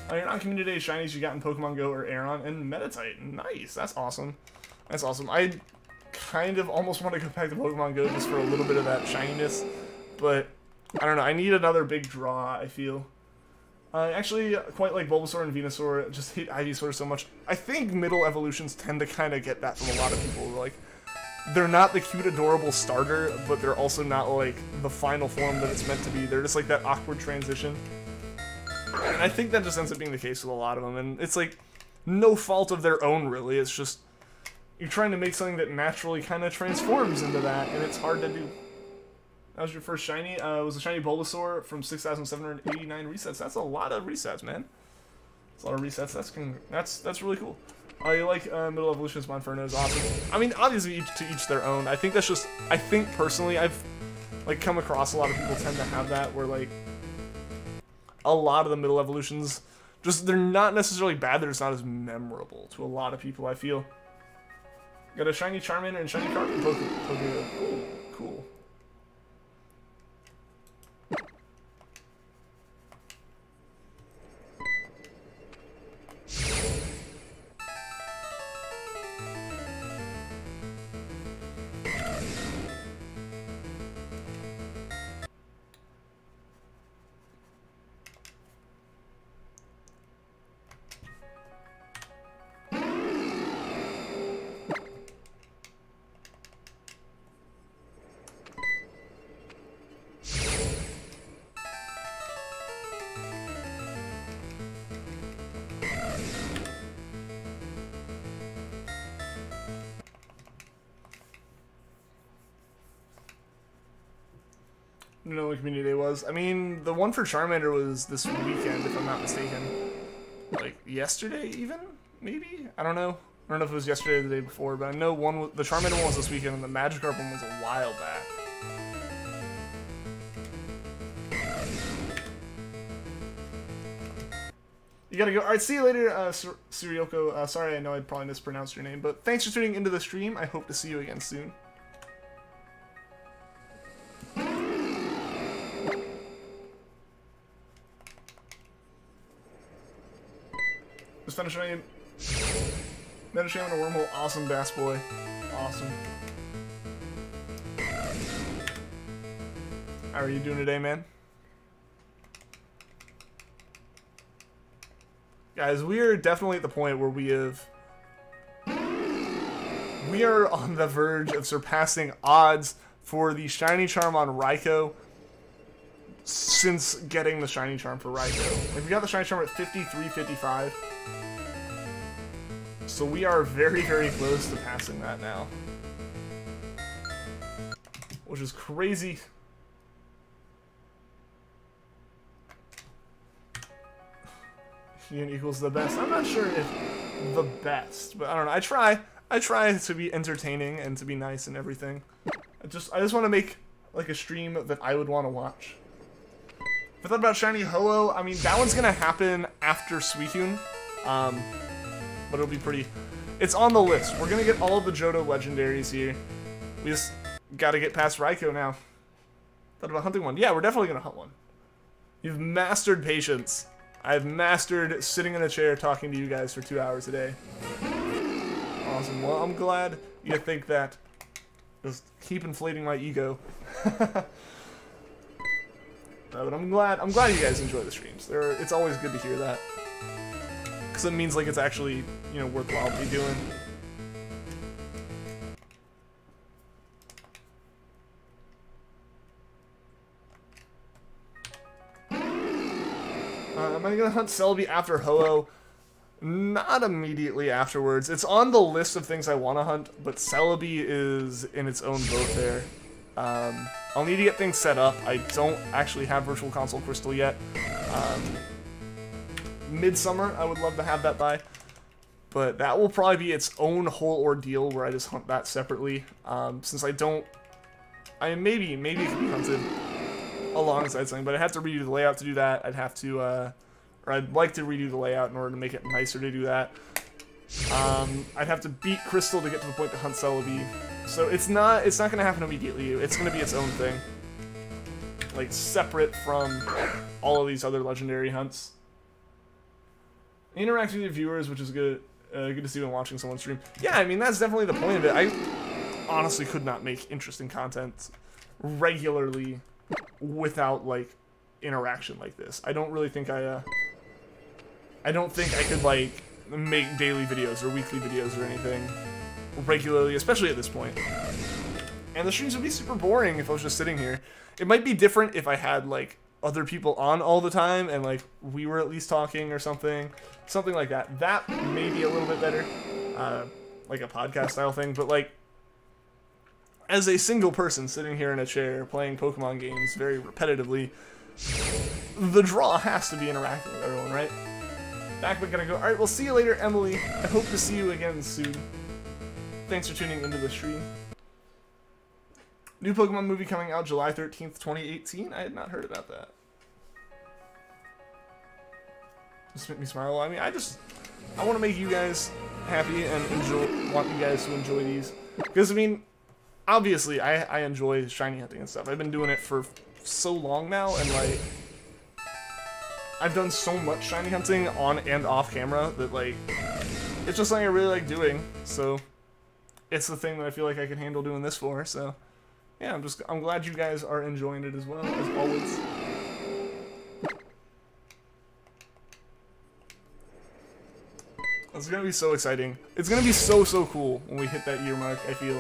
You're not community Shinies you got in Pokemon Go or Aeron and Meditite. Nice! That's awesome. That's awesome. I kind of almost want to go back to Pokemon Go just for a little bit of that shininess. But, I don't know. I need another big draw, I feel. I actually quite like Bulbasaur and Venusaur, just hate Ivysaur so much. I think middle evolutions tend to kind of get that from a lot of people. Like, they're not the cute, adorable starter, but they're also not, like, the final form that it's meant to be. They're just, like, that awkward transition. And I think that just ends up being the case with a lot of them. And it's, like, no fault of their own, really. It's just, you're trying to make something that naturally kind of transforms into that, and it's hard to do. That was your first shiny. It was a shiny Bulbasaur from 6,789 resets. That's a lot of resets, man. That's a lot of resets. That's really cool. You like Middle Evolutions Monferno is awesome. I mean, obviously to each their own. I think that's just. I think personally, I've like come across a lot of people tend to have that where like a lot of the Middle Evolutions just they're not necessarily bad. They're just not as memorable to a lot of people. I feel. Got a shiny Charmander and shiny Carp in Pokemon. Cool. Cool. I don't know what community day was. I mean, the one for Charmander was this weekend, if I'm not mistaken. Like, yesterday, even? Maybe? I don't know. I don't know if it was yesterday or the day before, but I know the Charmander one was this weekend, and the Magikarp one was a while back. You gotta go. Alright, see you later, Sirioko. Sorry, I know I probably mispronounced your name, but thanks for tuning into the stream. I hope to see you again soon. Metashame and a Wormhole. Awesome, Bass Boy. Awesome. How are you doing today, man? Guys, we are definitely at the point where we are on the verge of surpassing odds for the Shiny Charm on Raikou since getting the Shiny Charm for Raikou. Like, we got the Shiny Charm at 53, 55. So we are very, very close to passing that now. Which is crazy. Union equals the best. I'm not sure if the best, but I don't know. I try to be entertaining and to be nice and everything. I just want to make like a stream that I would want to watch. If I thought about Shiny Ho-Oh, I mean that one's gonna happen after Suicune, but it'll be pretty. It's on the list. We're gonna get all of the Johto legendaries here. We just gotta get past Raikou now. Thought about hunting one. Yeah, we're definitely gonna hunt one. You've mastered patience. I've mastered sitting in a chair talking to you guys for 2 hours a day. Awesome. Well, I'm glad you think that. Just keep inflating my ego. But I'm glad you guys enjoy the streams. It's always good to hear that, because it means like it's actually, you know, worthwhile to be doing. Am I gonna hunt Celebi after Ho-Oh? Not immediately afterwards. It's on the list of things I want to hunt, but Celebi is in its own boat there. I'll need to get things set up. I don't actually have Virtual Console Crystal yet. Midsummer, I would love to have that by. But that will probably be its own whole ordeal where I just hunt that separately. Since I don't... maybe it could be hunted alongside something, but I'd have to redo the layout to do that. I'd have to, or I'd like to redo the layout in order to make it nicer to do that. I'd have to beat Crystal to get to the point to hunt Celebi. So it's not gonna happen immediately. It's gonna be its own thing. Like, separate from all of these other legendary hunts. Interact with your viewers, which is good. Good to see when watching someone stream. Yeah, I mean, that's definitely the point of it. I honestly could not make interesting content regularly without, like, interaction like this. I don't really think I don't think I could, like, make daily videos or weekly videos or anything regularly, especially at this point. And the streams would be super boring if I was just sitting here. It might be different if I had, like, other people on all the time and, like, we were at least talking or something. Something like that. That may be a little bit better. Like a podcast style thing, but, like, as a single person sitting here in a chair playing Pokemon games very repetitively, the draw has to be interacting with everyone, right? Back but gonna go. Alright, we'll see you later, Emily. I hope to see you again soon. Thanks for tuning into the stream. New Pokemon movie coming out July 13th, 2018? I had not heard about that. Just make me smile. I mean, I want to make you guys happy and want you guys to enjoy these. Because, I mean, obviously, I enjoy shiny hunting and stuff. I've been doing it for so long now, and, like, I've done so much shiny hunting on and off camera that, like, it's just something I really like doing. So, it's the thing that I feel like I can handle doing this for, so... Yeah, I'm glad you guys are enjoying it as well, as always. It's gonna be so exciting. It's gonna be so cool when we hit that year mark, I feel.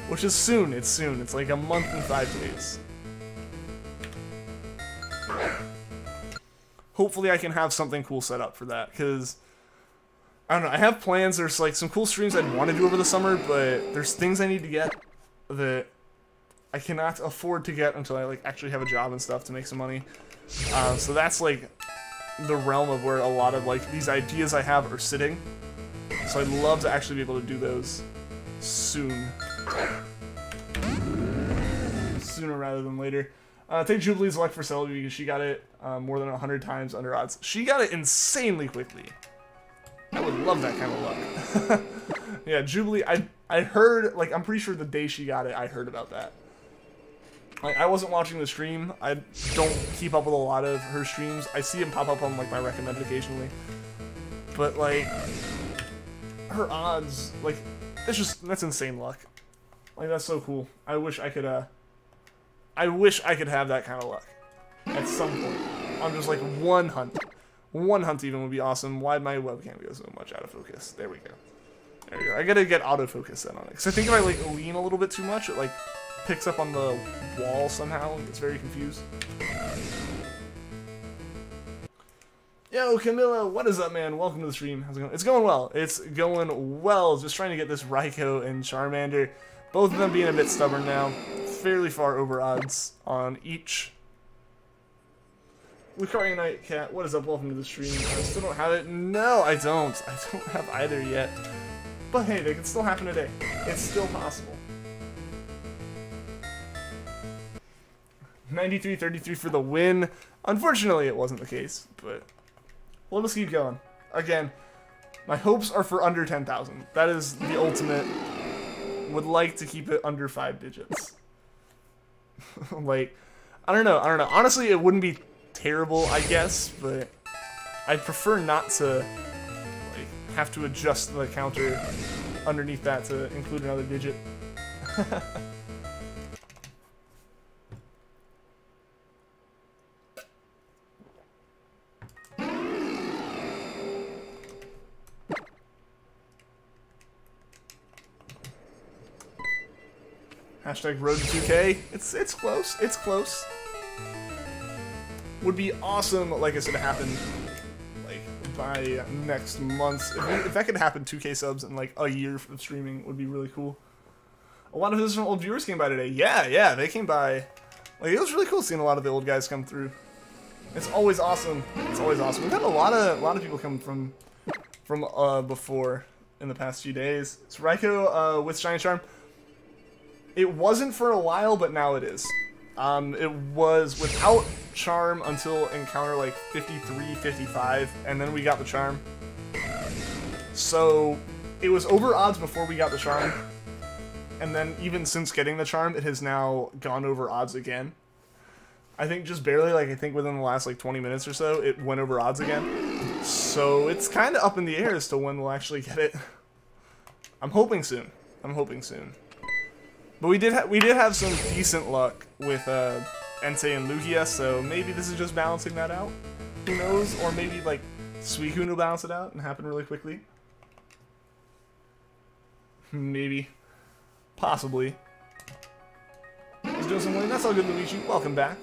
Which is soon, it's soon. It's like a month and 5 days. Hopefully I can have something cool set up for that, because... I don't know, I have plans. There's like some cool streams I'd want to do over the summer, but there's things I need to get that I cannot afford to get until I like actually have a job and stuff to make some money. So that's like the realm of where a lot of like these ideas I have are sitting. So I'd love to actually be able to do those soon. Sooner rather than later. Take Jubilee's luck for Celebi because she got it more than 100 times under odds. She got it insanely quickly. I would love that kind of luck. Yeah, Jubilee, I heard, like, I'm pretty sure the day she got it, I heard about that. Like, I wasn't watching the stream. I don't keep up with a lot of her streams. I see them pop up on, like, my recommended occasionally. but like her odds, like that's insane luck. Like that's so cool. I wish I could have that kind of luck at some point. On just like one hunt. One hunt even would be awesome. Why'd my webcam go so much out of focus? There we go. There we go. I gotta get autofocus set on it. Because I think if I like lean a little bit too much, it like picks up on the wall somehow and gets very confused. Yo, Camilla, what is up, man? Welcome to the stream. How's it going? It's going well. It's going well. Just trying to get this Raikou and Charmander. Both of them being a bit stubborn now. Fairly far over odds on each. Lucario Night Cat, what is up? Welcome to the stream. I still don't have it. No, I don't. I don't have either yet. But hey, they can still happen today. It's still possible. 93-33 for the win. Unfortunately, it wasn't the case, but we'll just keep going. Again, my hopes are for under 10,000. That is the ultimate. Would like to keep it under 5 digits. Like, I don't know. Honestly, it wouldn't be terrible, I guess, but I'd prefer not to like have to adjust the counter underneath that to include another digit. Hashtag road to 2K. It's close. It's close. Would be awesome, like I said, to happen like by next month. If that could happen, 2K subs in like a year of streaming would be really cool. A lot of those old viewers came by today. Yeah, they came by. Like it was really cool seeing a lot of the old guys come through. It's always awesome. It's always awesome. We've had a lot of people come from before in the past few days. It's Raikou with Shiny Charm. It wasn't for a while, but now it is. It was without Charm until encounter like 53, 55, and then we got the Charm. So it was over odds before we got the Charm, and then even since getting the Charm, it has now gone over odds again. I think just barely, like I think within the last like 20 minutes or so, it went over odds again. So it's kind of up in the air as to when we'll actually get it. I'm hoping soon. But we did have some decent luck with Entei and Lugia, so maybe this is just balancing that out. Who knows? Or maybe like Suicune will balance it out and happen really quickly. Maybe. Possibly. I was doing something. That's all good, Luigi. Welcome back.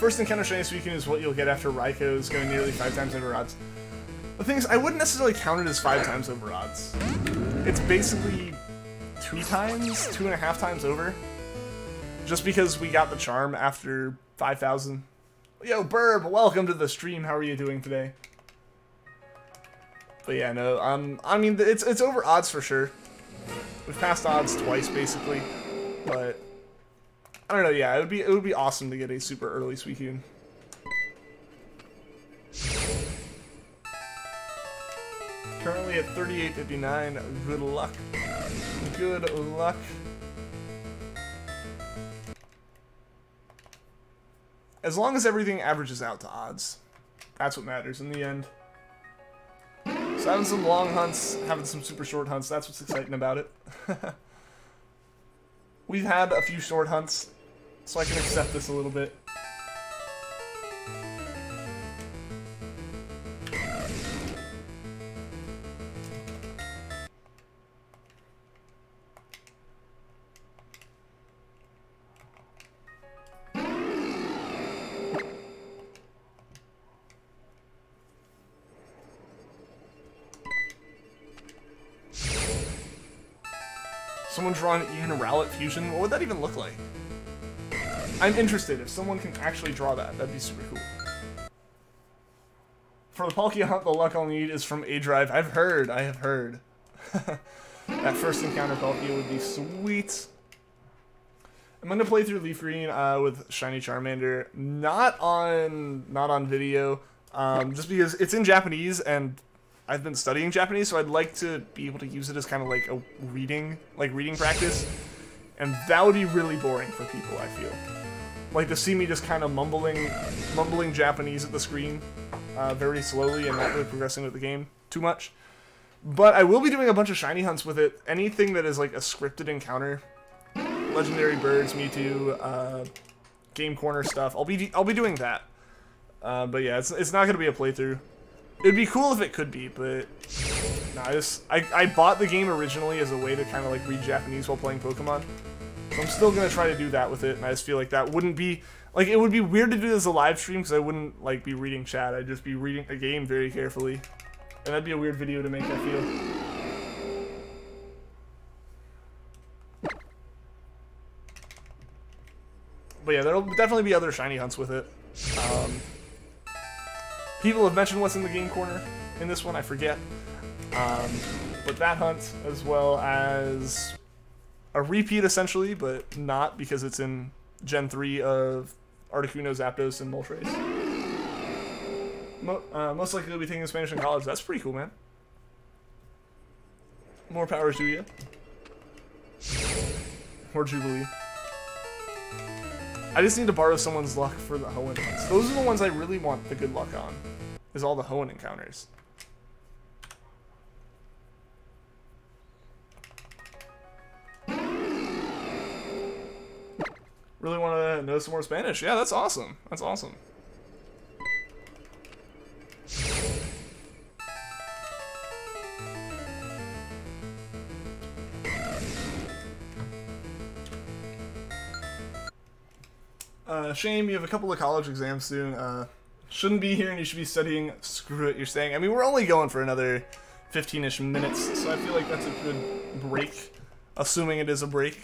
First encounter Shiny Suicune is what you'll get after Raikou's going nearly 5 times over odds. The thing is, I wouldn't necessarily count it as 5 times over odds. It's basically 2.5 times over. Just because we got the Charm after 5,000. Yo, Burb, welcome to the stream. How are you doing today? But yeah, no, I mean, it's over odds for sure. We've passed odds twice, basically. But I don't know, yeah, it would be awesome to get a super early Suicune. Currently at 38.59. Good luck. Good luck. As long as everything averages out to odds, that's what matters in the end. So having some long hunts, having some super short hunts, that's what's exciting about it. We've had a few short hunts, so I can accept this a little bit. Someone draw an even Rowlet fusion? What would that even look like? I'm interested. If someone can actually draw that, that'd be super cool. For the Palkia hunt, the luck I'll need is from A-Drive. I have heard. That first encounter Palkia would be sweet. I'm gonna play through Leafgreen with Shiny Charmander, not on video, just because it's in Japanese and I've been studying Japanese, so I'd like to be able to use it as kind of like a reading practice, and that would be really boring for people. I feel like to see me just kind of mumbling Japanese at the screen very slowly and not really progressing with the game too much. But I will be doing a bunch of shiny hunts with it. Anything that is like a scripted encounter, legendary birds, Mewtwo, game corner stuff. I'll be doing that. But yeah, it's not gonna be a playthrough. It'd be cool if it could be, but no, I bought the game originally as a way to kind of like read Japanese while playing Pokemon. So I'm still gonna try to do that with it, and I just feel like that wouldn't be like, it would be weird to do this as a live stream because I wouldn't like be reading chat. I'd just be reading the game very carefully, and that'd be a weird video to make, I feel. But yeah, there'll definitely be other shiny hunts with it. People have mentioned what's in the game corner in this one, I forget. But that hunt, as well as a repeat essentially, but not because it's in Gen 3 of Articuno, Zapdos, and Moltres. Most likely to be taking Spanish in college. That's pretty cool, man. More power to you. Or Jubilee. I just need to borrow someone's luck for the Hoenn hunts. Those are the ones I really want the good luck on, is all the Hoenn encounters. Really want to know some more Spanish? Yeah, that's awesome. That's awesome. Shame, you have a couple of college exams soon. Shouldn't be here and you should be studying. Screw it, you're staying. I mean, we're only going for another 15-ish minutes, so I feel like that's a good break, assuming it is a break.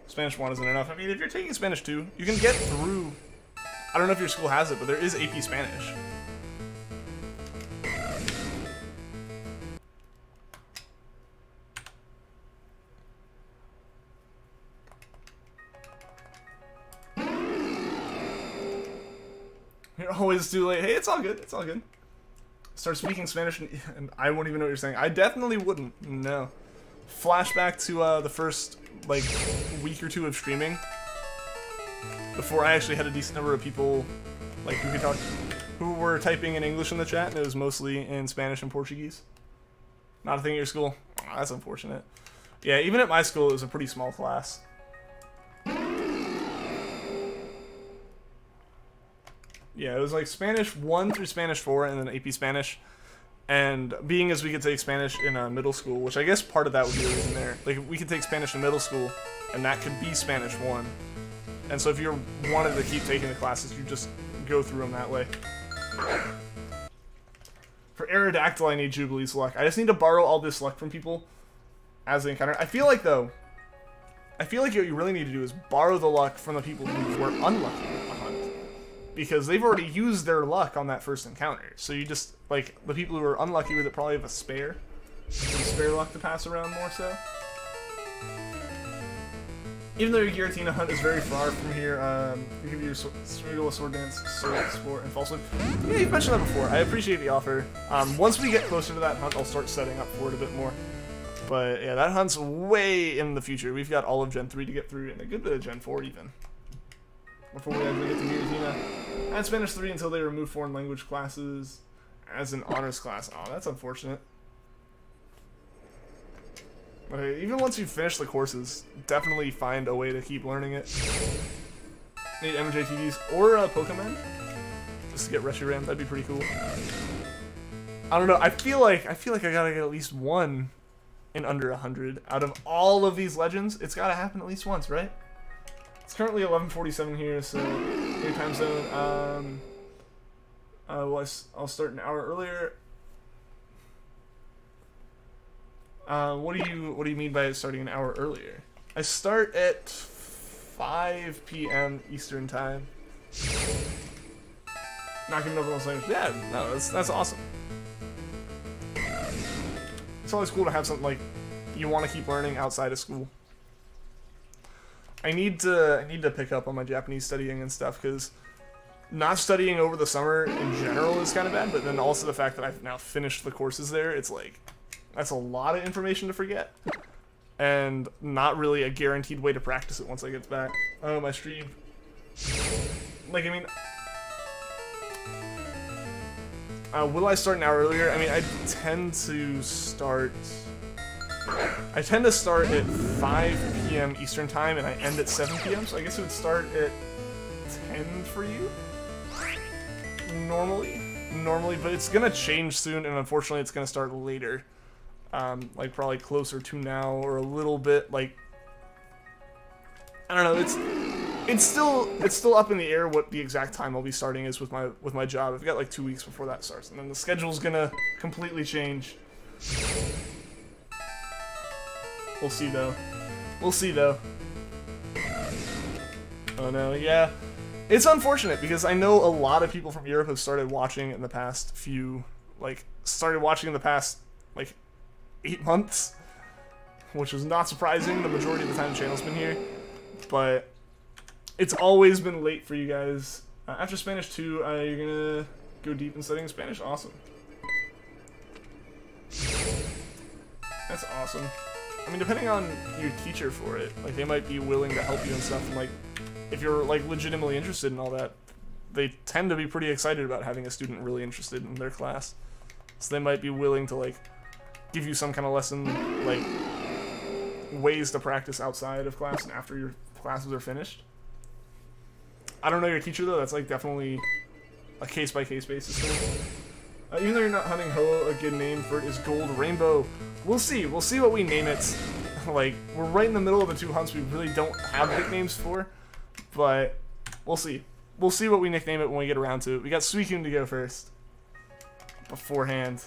Spanish 1 isn't enough. I mean, if you're taking Spanish 2, you can get through. I don't know if your school has it, but there is AP Spanish. You're always too late. Hey, it's all good. It's all good. Start speaking Spanish and I won't even know what you're saying. I definitely wouldn't. No. Flashback to the first like week or two of streaming, before I actually had a decent number of people like who could talk, who were typing in English in the chat, and it was mostly in Spanish and Portuguese. Not a thing at your school? Oh, that's unfortunate. Yeah, even at my school it was a pretty small class. Yeah, it was like Spanish 1 through Spanish 4 and then AP Spanish. And being as we could take Spanish in middle school, which I guess part of that would be the reason there. Like, we could take Spanish in middle school, and that could be Spanish 1. And so if you wanted to keep taking the classes, you just go through them that way. For Aerodactyl, I need Jubilee's luck. I just need to borrow all this luck from people as an encounter. I feel like what you really need to do is borrow the luck from the people who were unlucky with the hunt, because they've already used their luck on that first encounter. So you just, like, the people who are unlucky with it probably have a spare luck to pass around more so. Even though your Giratina hunt is very far from here, you give you your Swirl, Sword Dance, Sword Sport, and False Loop. Yeah, you've mentioned that before. I appreciate the offer. Once we get closer to that hunt, I'll start setting up for it a bit more. But yeah, that hunt's way in the future. We've got all of Gen 3 to get through, and a good bit of Gen 4 even, before we actually get to Giratina. I had Spanish 3 until they removed foreign language classes as an honors class. Oh, that's unfortunate. But hey, even once you finish the courses, definitely find a way to keep learning it. Need MJTVs or Pokemon just to get Reshiram. That'd be pretty cool. I don't know. I feel like I gotta get at least one in under 100 out of all of these legends. It's gotta happen at least once, right? It's currently 11:47 here, so new time zone. Well, I'll start an hour earlier. What do you mean by starting an hour earlier? I start at 5 p.m. Eastern time. not giving up on those languages. Yeah, no, that's awesome. It's always cool to have something like you want to keep learning outside of school. I need to pick up on my Japanese studying and stuff, because not studying over the summer in general is kind of bad, but then also the fact that I've now finished the courses there, it's like, that's a lot of information to forget, and not really a guaranteed way to practice it once I get back. Oh, my stream. Like, I mean, will I start an hour earlier? I mean, I tend to start at 5 p.m. Eastern time, and I end at 7 p.m., so I guess it would start at 10 for you? Normally, but it's gonna change soon, and unfortunately it's gonna start later. Like, probably closer to now, or a little bit, like, I don't know, it's still up in the air what the exact time I'll be starting is with my job. I've got like 2 weeks before that starts, and then the schedule's gonna completely change. We'll see though. Oh no, yeah. It's unfortunate because I know a lot of people from Europe have started watching in the past like 8 months, which is not surprising. The majority of the time the channel's been here, but it's always been late for you guys. After Spanish 2, you're gonna go deep in studying Spanish? Awesome. That's awesome. I mean, depending on your teacher for it, like, they might be willing to help you and stuff, and, like, if you're, like, legitimately interested in all that, they tend to be pretty excited about having a student really interested in their class. So they might be willing to, like, give you some kind of lesson, like, ways to practice outside of class and after your classes are finished. I don't know your teacher, though. That's, like, definitely a case-by-case basis thing. Even though you're not hunting Ho, a good name for it is Gold Rainbow. We'll see what we name it. Like, we're right in the middle of the 2 hunts we really don't have nicknames for, but we'll see. We'll see what we nickname it when we get around to it. We got Suicune to go first. Beforehand.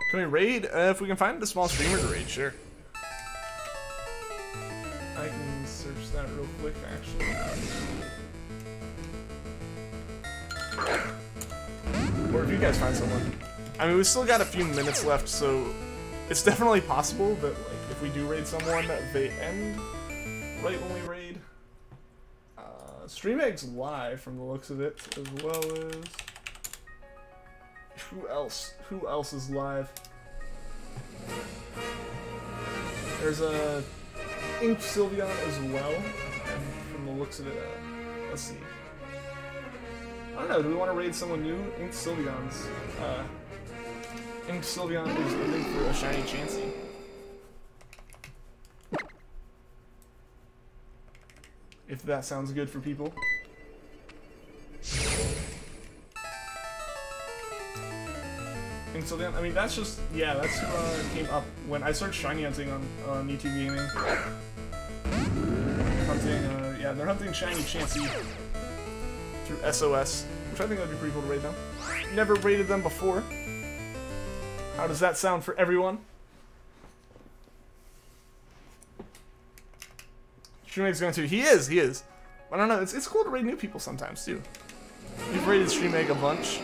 Can we raid? If we can find a small streamer to raid, sure. I can search that real quick, actually. Or if you guys find someone. I mean, we still got a few minutes left, so it's definitely possible that, like, if we do raid someone, they end right when we raid. Stream Egg's live from the looks of it, as well as... Who else? Who else is live? There's a Inked Sylveon as well, and from the looks of it, let's see. I don't know, do we want to raid someone new? Inked Sylveon's. Inked Sylveon is looking for a shiny Chansey. If that sounds good for people. Sylveon, I mean, that's just, yeah, that's who came up when I started shiny hunting on YouTube Gaming. Hunting, yeah, they're hunting shiny Chansey through SOS, which I think would be pretty cool to raid them. Never raided them before. How does that sound for everyone? Streameg's going to. He is. I don't know, it's cool to raid new people sometimes, too. We've raided Streameg a bunch.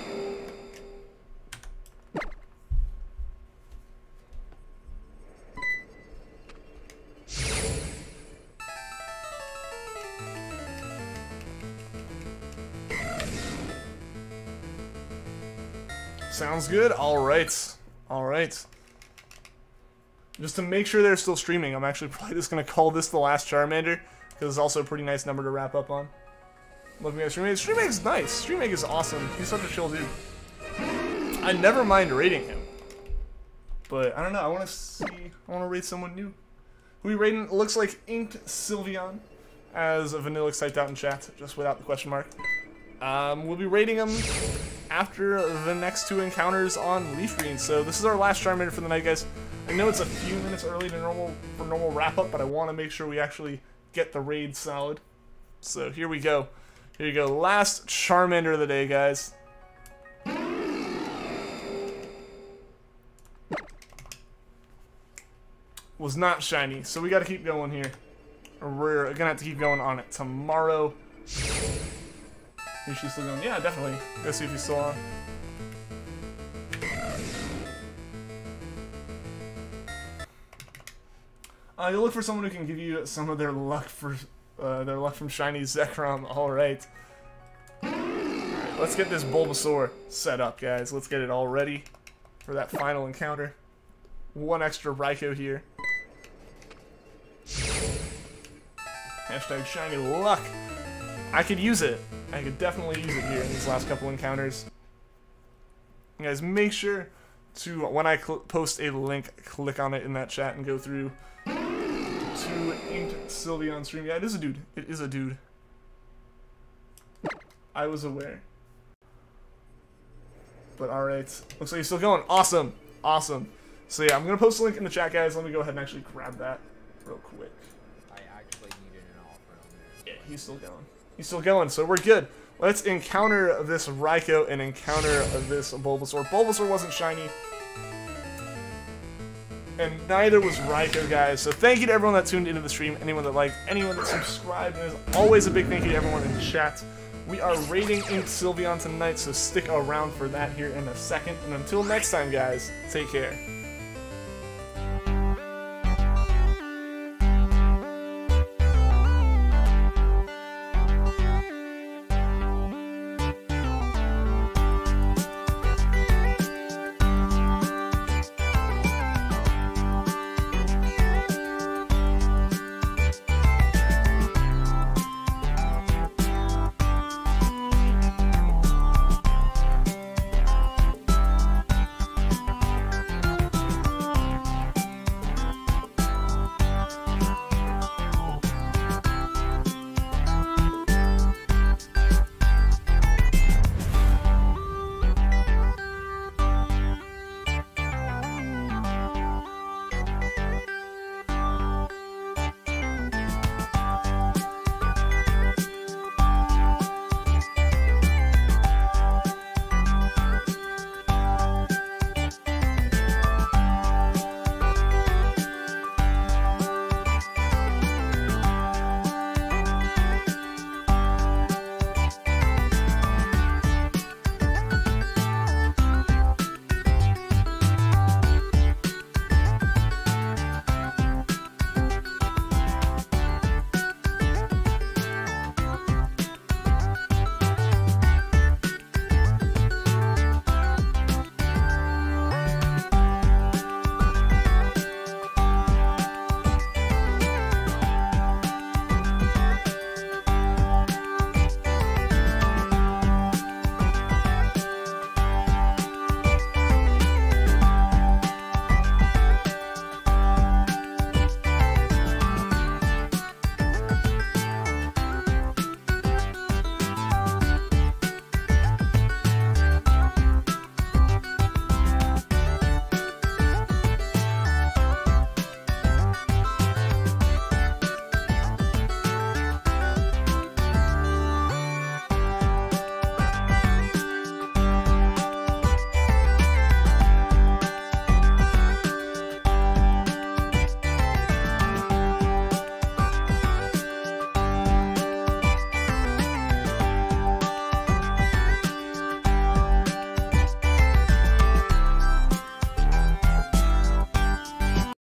Sounds good. Alright. Alright. Just to make sure they're still streaming, I'm actually probably just going to call this the last Charmander, because it's also a pretty nice number to wrap up on. Looking at Streamake. Streamake's nice. Streamake is awesome. He's such a chill dude. I never mind rating him. But, I don't know. I want to see... I want to rate someone new. Who we rating? It looks like Inked Sylveon, as Vanillix typed out in chat, just without the question mark. We'll be rating him after the next 2 encounters on Leafgreen. So this is our last Charmander for the night, guys. I know it's a few minutes early to normal wrap-up, but I want to make sure we actually get the raid solid. So here we go. Here you go. Last Charmander of the day, guys. Was not shiny, so we got to keep going here. Or we're gonna have to keep going on it tomorrow. Is she still going? Yeah, definitely. Let's see if he's still on. You'll look for someone who can give you some of their luck from Shiny Zekrom. All right. Let's get this Bulbasaur set up, guys. Let's get it all ready for that final encounter. 1 extra Raikou here. Hashtag shiny luck. I could use it. I could definitely use it here in these last couple encounters. You guys, make sure to, when I post a link, click on it in that chat and go through to Inked Sylveon stream. Yeah, it is a dude. It is a dude. I was aware. But alright. Looks like he's still going. Awesome. Awesome. So yeah, I'm going to post a link in the chat, guys. Let me go ahead and actually grab that real quick. I actually needed an offer on there. Yeah, he's still going. He's still going, so we're good. Let's encounter this Raikou and encounter this Bulbasaur. Bulbasaur wasn't shiny. And neither was Raikou, guys. So thank you to everyone that tuned into the stream, anyone that liked, anyone that subscribed, and as always a big thank you to everyone in chat. We are rating Inked Sylveon tonight, so stick around for that here in a second. And until next time, guys, take care.